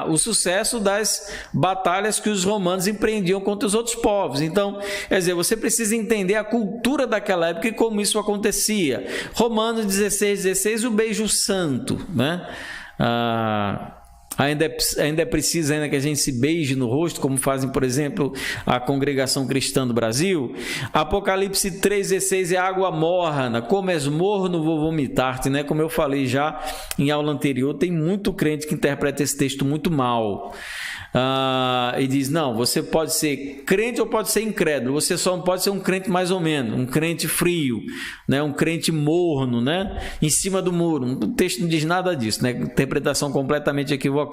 o sucesso das batalhas que os romanos empreendiam contra os outros povos. Então, quer dizer, você precisa entender a cultura daquela época e como isso acontecia. Romanos 16, o beijo santo, né? Ainda é preciso que a gente se beije no rosto, como fazem, por exemplo, a Congregação Cristã do Brasil. Apocalipse 3,16 é água morna, como és morno vou vomitar-te, né? Como eu falei já em aula anterior, tem muito crente que interpreta esse texto muito mal. E diz, não, você pode ser crente ou pode ser incrédulo, você só não pode ser um crente mais ou menos, um crente frio, né? Um crente morno, né? Em cima do muro. O texto não diz nada disso, né? Interpretação completamente equivocada.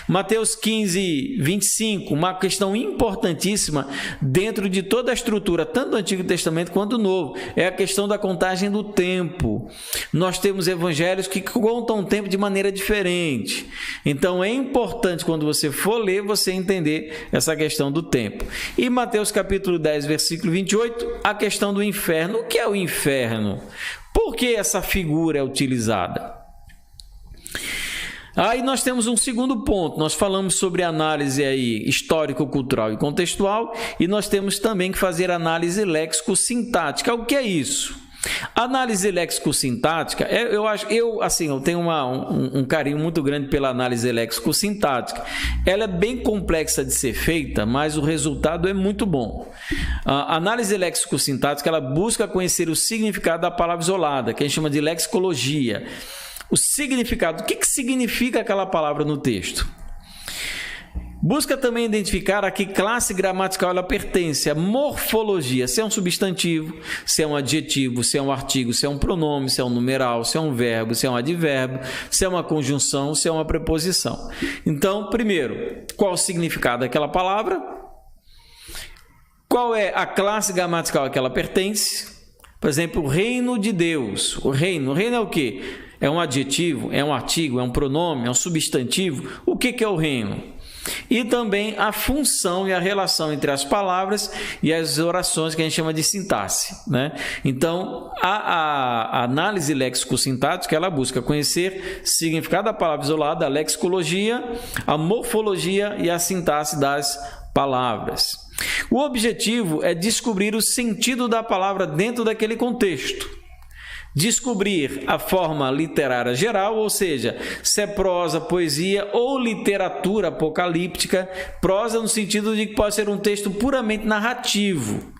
Mateus 15, 25, uma questão importantíssima dentro de toda a estrutura, tanto do Antigo Testamento quanto do Novo, é a questão da contagem do tempo. Nós temos evangelhos que contam o tempo de maneira diferente, então é importante quando você for ler, você entender essa questão do tempo. E Mateus capítulo 10, versículo 28, a questão do inferno. O que é o inferno? Por que essa figura é utilizada? Aí nós temos um segundo ponto, nós falamos sobre análise aí histórico-cultural e contextual, e nós temos também que fazer análise léxico-sintática. O que é isso? Análise léxico-sintática, eu tenho um carinho muito grande pela análise léxico-sintática. Ela é bem complexa de ser feita, mas o resultado é muito bom. A análise léxico-sintática, ela busca conhecer o significado da palavra isolada, que a gente chama de lexicologia. O significado, o que significa aquela palavra no texto? Busca também identificar a que classe gramatical ela pertence, a morfologia, se é um substantivo, se é um adjetivo, se é um artigo, se é um pronome, se é um numeral, se é um verbo, se é um advérbio, se é uma conjunção, se é uma preposição. Então, primeiro, qual o significado daquela palavra? Qual é a classe gramatical a que ela pertence? Por exemplo, o reino de Deus. O reino é o quê? É um adjetivo, é um artigo, é um pronome, é um substantivo. O que é o reino? E também a função e a relação entre as palavras e as orações, que a gente chama de sintaxe, né? Então, a análise léxico-sintática, ela busca conhecer o significado da palavra isolada, a lexicologia, a morfologia e a sintaxe das palavras. O objetivo é descobrir o sentido da palavra dentro daquele contexto. Descobrir a forma literária geral, ou seja, se é prosa, poesia ou literatura apocalíptica, prosa no sentido de que pode ser um texto puramente narrativo,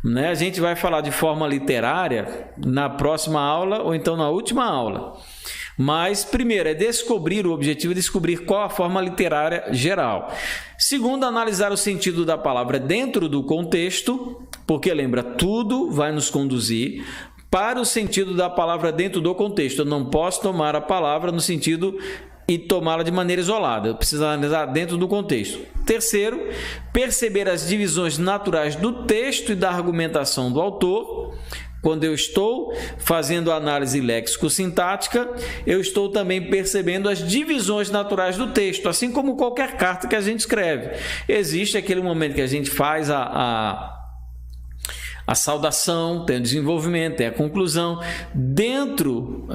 né? A gente vai falar de forma literária na próxima aula ou então na última aula. Mas, primeiro, o objetivo é descobrir qual a forma literária geral. Segundo, analisar o sentido da palavra dentro do contexto, porque, lembra, tudo vai nos conduzir para o sentido da palavra dentro do contexto. Eu não posso tomar a palavra no sentido e tomá-la de maneira isolada. Eu preciso analisar dentro do contexto. Terceiro, perceber as divisões naturais do texto e da argumentação do autor. Quando eu estou fazendo análise léxico-sintática, eu estou também percebendo as divisões naturais do texto, assim como qualquer carta que a gente escreve. Existe aquele momento que a gente faz a saudação, tem o desenvolvimento, tem a conclusão. Dentro,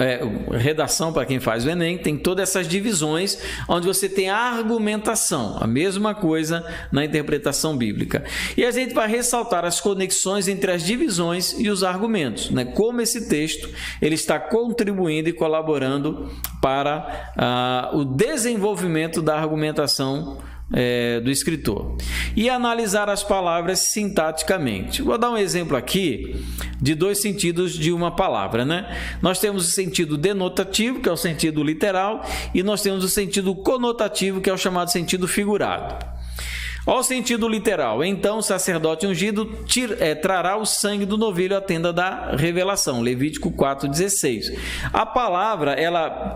redação para quem faz o Enem, tem todas essas divisões, onde você tem a argumentação, a mesma coisa na interpretação bíblica. E a gente vai ressaltar as conexões entre as divisões e os argumentos, né? Como esse texto ele está contribuindo e colaborando para o desenvolvimento da argumentação do escritor. E analisar as palavras sintaticamente. Vou dar um exemplo aqui de dois sentidos de uma palavra, né? Nós temos o sentido denotativo, que é o sentido literal, e nós temos o sentido conotativo, que é o chamado sentido figurado. Olha o sentido literal. Então o sacerdote ungido trará o sangue do novilho à tenda da revelação. Levítico 4,16. A palavra,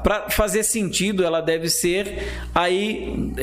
para fazer sentido, ela deve ser aí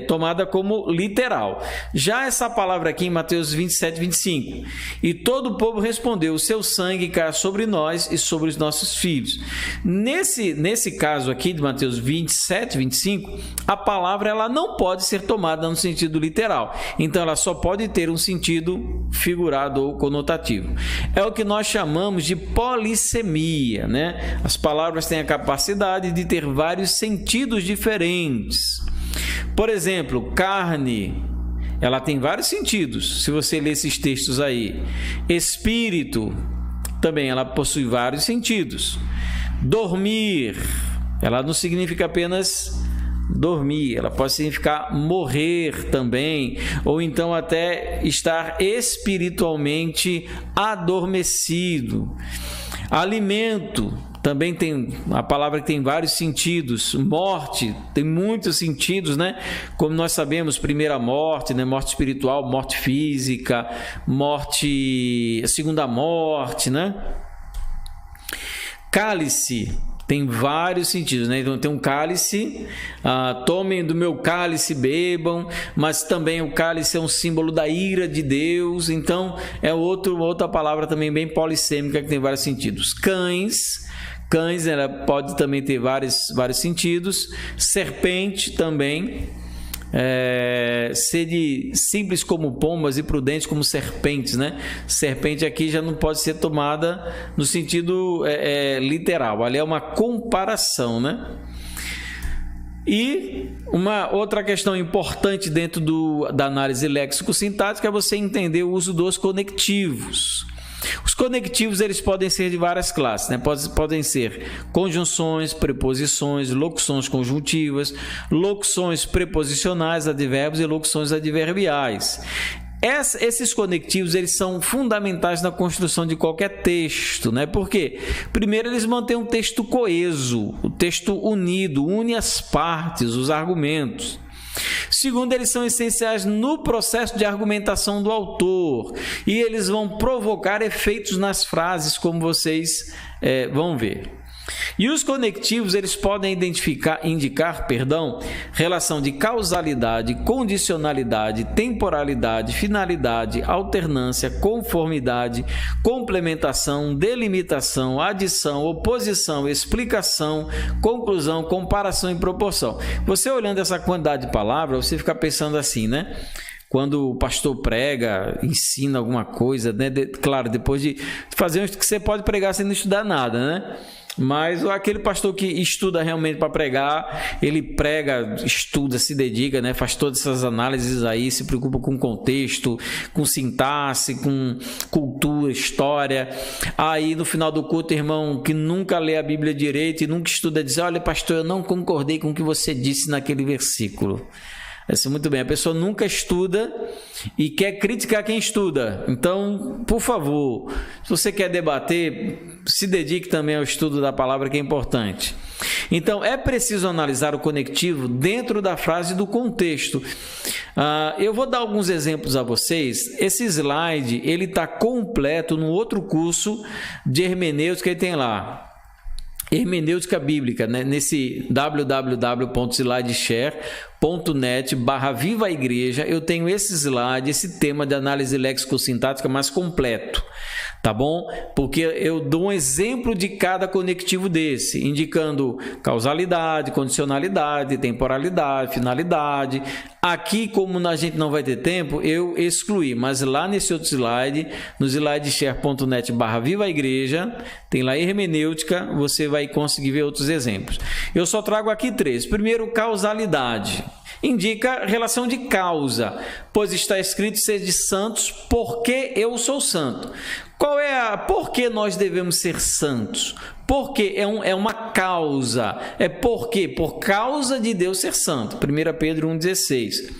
tomada como literal. Já essa palavra aqui em Mateus 27, 25. E todo o povo respondeu: o seu sangue cai sobre nós e sobre os nossos filhos. Nesse caso aqui de Mateus 27, 25, a palavra ela não pode ser tomada no sentido literal. Então ela só pode ter um sentido figurado ou conotativo. É o que nós chamamos de polissemia, né? As palavras têm a capacidade de ter vários sentidos diferentes. Por exemplo, carne, ela tem vários sentidos, se você ler esses textos aí. Espírito, também ela possui vários sentidos. Dormir, ela não significa apenas dormir, ela pode significar morrer também, ou então até estar espiritualmente adormecido. Alimento, também tem a palavra que tem vários sentidos. Morte tem muitos sentidos, né? Como nós sabemos, primeira morte, né? Morte espiritual, morte física, segunda morte, né? Cálice tem vários sentidos, né? Então tem um cálice, tomem do meu cálice, bebam, mas também o cálice é um símbolo da ira de Deus, então é outra palavra também bem polissêmica que tem vários sentidos. Cães, ela pode também ter vários sentidos. Serpente também, sede simples como pombas e prudente como serpentes, né? Serpente aqui já não pode ser tomada no sentido literal, ali é uma comparação, né? E uma outra questão importante dentro da análise léxico-sintática é você entender o uso dos conectivos. Os conectivos, eles podem ser de várias classes, né? Podem ser conjunções, preposições, locuções conjuntivas, locuções preposicionais, advérbios e locuções adverbiais. Esses conectivos, eles são fundamentais na construção de qualquer texto, né? Porque, primeiro, eles mantêm um texto coeso, o texto unido, une as partes, os argumentos. Segundo, eles são essenciais no processo de argumentação do autor e eles vão provocar efeitos nas frases, como vocês vão ver. E os conectivos, eles podem indicar relação de causalidade, condicionalidade, temporalidade, finalidade, alternância, conformidade, complementação, delimitação, adição, oposição, explicação, conclusão, comparação e proporção. Você olhando essa quantidade de palavras, você fica pensando assim, né? Quando o pastor prega, ensina alguma coisa, né? Claro, depois de fazer que você pode pregar sem não estudar nada, né? Mas aquele pastor que estuda realmente para pregar, ele prega, estuda, se dedica, né? Faz todas essas análises aí, se preocupa com contexto, com sintaxe, com cultura, história. Aí no final do culto, irmão que nunca lê a Bíblia direito e nunca estuda, diz: olha, pastor, eu não concordei com o que você disse naquele versículo. Assim, muito bem, a pessoa nunca estuda e quer criticar quem estuda. Então, por favor, se você quer debater, se dedique também ao estudo da palavra, que é importante. Então, é preciso analisar o conectivo dentro da frase e do contexto. Eu vou dar alguns exemplos a vocês. Esse slide, ele está completo no outro curso de hermenêutica que tem lá. Hermenêutica Bíblica, né? Nesse www.slideshare.net/Viva a Igreja, eu tenho esse slide, esse tema de análise léxico-sintática mais completo, tá bom? Porque eu dou um exemplo de cada conectivo desse, indicando causalidade, condicionalidade, temporalidade, finalidade. Aqui, como a gente não vai ter tempo, eu excluí, mas lá nesse outro slide, no slideshare.net/Viva a Igreja, tem lá hermenêutica, você vai conseguir ver outros exemplos. Eu só trago aqui 3. Primeiro, causalidade. Indica relação de causa, pois está escrito: sede santos, porque eu sou santo. Por que nós devemos ser santos? Porque é uma causa. Por quê? Por causa de Deus ser santo. 1 Pedro 1,16.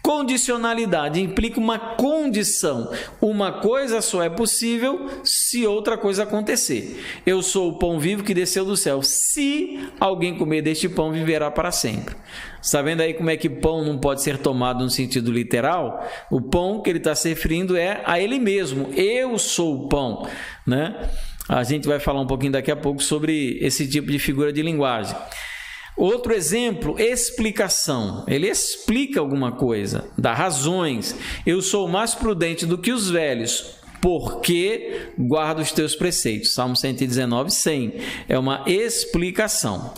Condicionalidade implica uma condição. Uma coisa só é possível se outra coisa acontecer. Eu sou o pão vivo que desceu do céu. Se alguém comer deste pão, viverá para sempre. Está vendo aí como é que pão não pode ser tomado no sentido literal? O pão que ele está se referindo é a ele mesmo. Eu sou o pão, né? A gente vai falar um pouquinho daqui a pouco sobre esse tipo de figura de linguagem. Outro exemplo, explicação. Ele explica alguma coisa, dá razões. Eu sou mais prudente do que os velhos, porque guardo os teus preceitos. Salmo 119, 100. É uma explicação.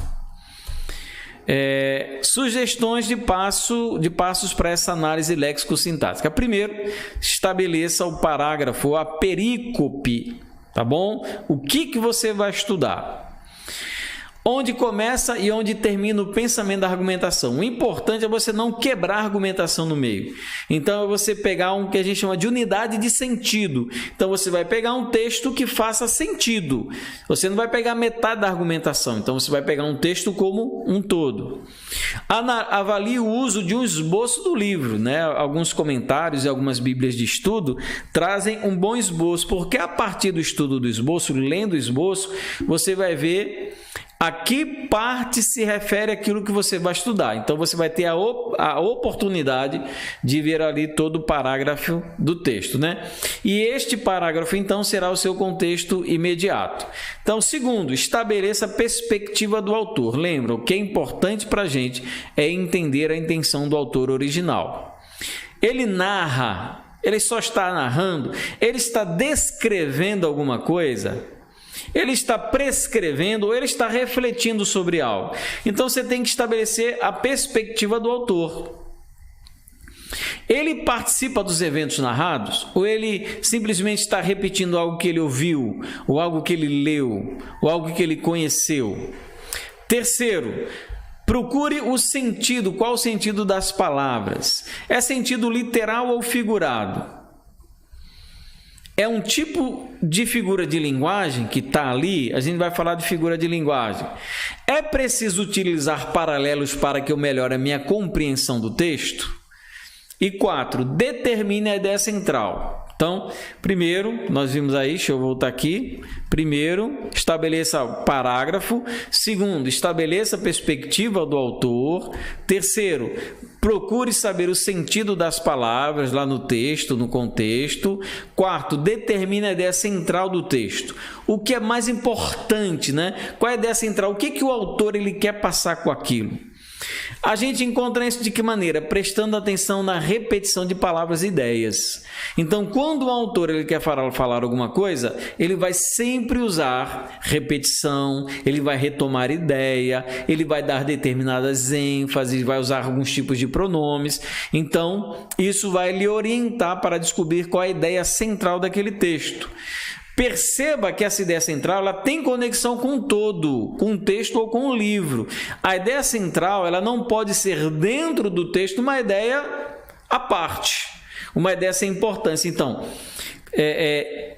Sugestões de passos para essa análise léxico-sintática. Primeiro, estabeleça o parágrafo, a perícope, tá bom? O que você vai estudar? Onde começa e onde termina o pensamento da argumentação. O importante é você não quebrar a argumentação no meio. Então, é você pegar um que a gente chama de unidade de sentido. Então, você vai pegar um texto que faça sentido. Você não vai pegar metade da argumentação. Então, você vai pegar um texto como um todo. Avalie o uso de um esboço do livro, né? Alguns comentários e algumas bíblias de estudo trazem um bom esboço, porque a partir do estudo do esboço, lendo o esboço, você vai ver a que parte se refere aquilo que você vai estudar. Então, você vai ter a oportunidade de ver ali todo o parágrafo do texto, né? E este parágrafo, então, será o seu contexto imediato. Então, segundo, estabeleça a perspectiva do autor. Lembra, o que é importante para a gente é entender a intenção do autor original. Ele narra, ele só está narrando, ele está descrevendo alguma coisa? Ele está prescrevendo ou ele está refletindo sobre algo? Então, você tem que estabelecer a perspectiva do autor. Ele participa dos eventos narrados ou ele simplesmente está repetindo algo que ele ouviu, ou algo que ele leu, ou algo que ele conheceu? Terceiro, procure o sentido. Qual o sentido das palavras? É sentido literal ou figurado? É um tipo de figura de linguagem que está ali, a gente vai falar de figura de linguagem. É preciso utilizar paralelos para que eu melhore a minha compreensão do texto? E 4, determine a ideia central. Então, primeiro, nós vimos aí, deixa eu voltar aqui. Primeiro, estabeleça o parágrafo. Segundo, estabeleça a perspectiva do autor. Terceiro, procure saber o sentido das palavras lá no texto, no contexto. Quarto, determine a ideia central do texto. O que é mais importante, né? Qual é a ideia central? O que o autor ele quer passar com aquilo? A gente encontra isso de que maneira? Prestando atenção na repetição de palavras e ideias. Então, quando o autor ele quer falar alguma coisa, ele vai sempre usar repetição, ele vai retomar ideia, ele vai dar determinadas ênfases, vai usar alguns tipos de pronomes. Então, isso vai lhe orientar para descobrir qual é a ideia central daquele texto. Perceba que essa ideia central ela tem conexão com o todo, com o texto ou com o livro. A ideia central ela não pode ser dentro do texto uma ideia à parte, uma ideia sem importância. Então,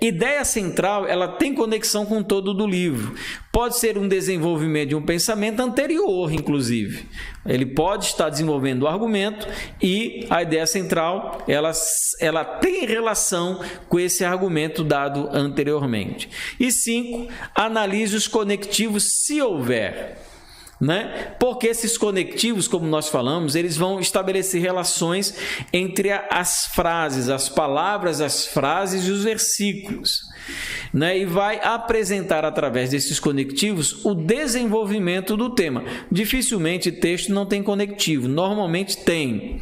ideia central ela tem conexão com o todo do livro. Pode ser um desenvolvimento de um pensamento anterior, inclusive. Ele pode estar desenvolvendo o argumento e a ideia central ela tem relação com esse argumento dado anteriormente. E 5, analise os conectivos se houver. Né? Porque esses conectivos, como nós falamos, eles vão estabelecer relações entre as frases, as palavras, as frases e os versículos, né? E vai apresentar através desses conectivos o desenvolvimento do tema. Dificilmente texto não tem conectivo, normalmente tem.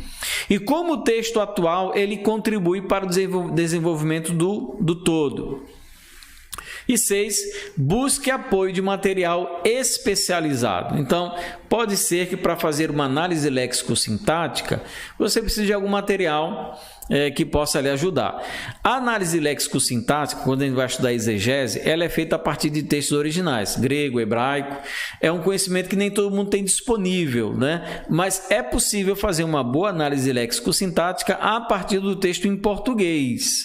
E como o texto atual ele contribui para o desenvolvimento do todo. E 6, busque apoio de material especializado. Então, pode ser que para fazer uma análise léxico-sintática, você precise de algum material que possa lhe ajudar. A análise léxico-sintática, quando a gente vai estudar exegese, ela é feita a partir de textos originais, grego, hebraico. É um conhecimento que nem todo mundo tem disponível, né? Mas é possível fazer uma boa análise léxico-sintática a partir do texto em português.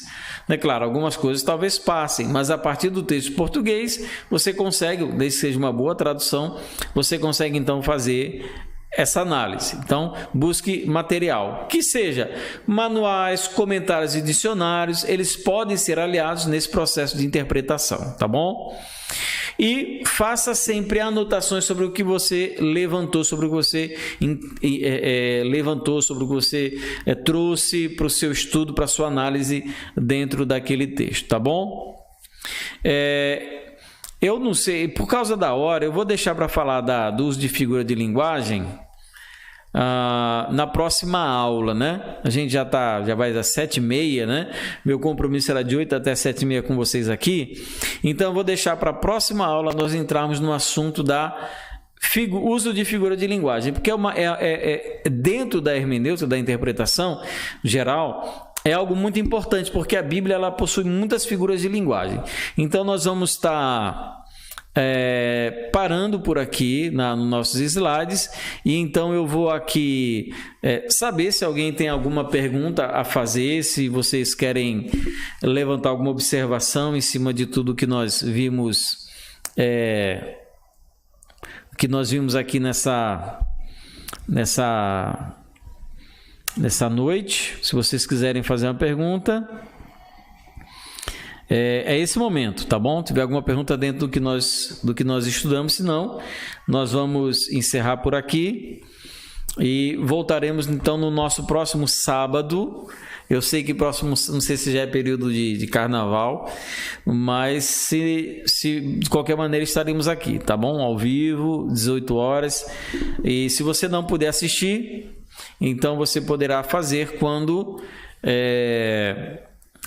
É claro, algumas coisas talvez passem, mas a partir do texto português, você consegue, desde que seja uma boa tradução, você consegue então fazer essa análise. Então, busque material, que seja manuais, comentários e dicionários, eles podem ser aliados nesse processo de interpretação, tá bom? E faça sempre anotações sobre o que você levantou, sobre o que você trouxe para o seu estudo, para a sua análise dentro daquele texto, tá bom? Eu não sei, por causa da hora, eu vou deixar para falar do uso de figura de linguagem na próxima aula, né? A gente já vai às 7h30, né? Meu compromisso era de 8 até 7h30 com vocês aqui. Então, eu vou deixar para a próxima aula nós entrarmos no assunto da uso de figura de linguagem, porque dentro da hermenêutica, da interpretação geral, é algo muito importante, porque a Bíblia ela possui muitas figuras de linguagem. Então nós vamos estar parando por aqui nos nossos slides, e então eu vou aqui saber se alguém tem alguma pergunta a fazer, se vocês querem levantar alguma observação em cima de tudo que nós vimos aqui nessa noite. Se vocês quiserem fazer uma pergunta, é esse momento, tá bom? Se tiver alguma pergunta dentro do que nós estudamos, senão nós vamos encerrar por aqui e voltaremos então no nosso próximo sábado. Eu sei que próximo, não sei se já é período de carnaval, mas se de qualquer maneira estaremos aqui, tá bom? Ao vivo, 18 horas. E se você não puder assistir, então você poderá fazer quando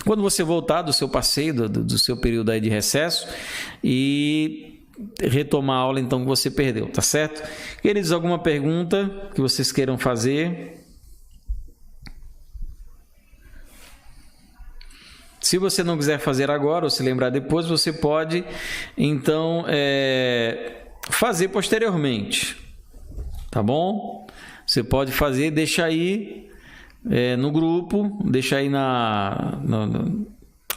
você voltar do seu passeio, do seu período aí de recesso, e retomar a aula então que você perdeu, tá certo? Queridos, alguma pergunta que vocês queiram fazer? Se você não quiser fazer agora ou se lembrar depois, você pode então fazer posteriormente, tá bom? Você pode fazer, deixa aí no grupo, deixa aí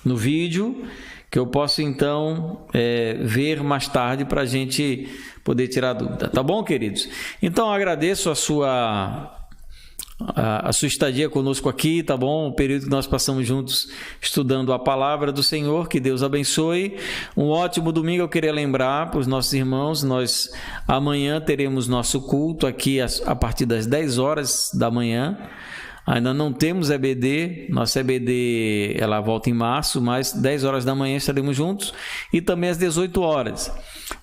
no vídeo, que eu posso então ver mais tarde para a gente poder tirar dúvida, tá bom, queridos? Então eu agradeço a sua estadia conosco aqui, tá bom? O período que nós passamos juntos estudando a palavra do Senhor, que Deus abençoe. Um ótimo domingo. Eu queria lembrar para os nossos irmãos, nós amanhã teremos nosso culto aqui a partir das 10 horas da manhã. Ainda não temos EBD, nossa EBD ela volta em março, mas 10 horas da manhã estaremos juntos, e também às 18 horas.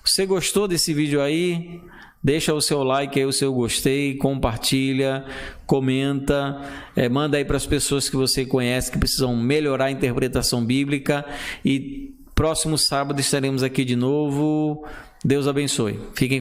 Você gostou desse vídeo aí? Deixa o seu like aí, o seu gostei, compartilha, comenta, manda aí para as pessoas que você conhece que precisam melhorar a interpretação bíblica, e próximo sábado estaremos aqui de novo. Deus abençoe. Fiquem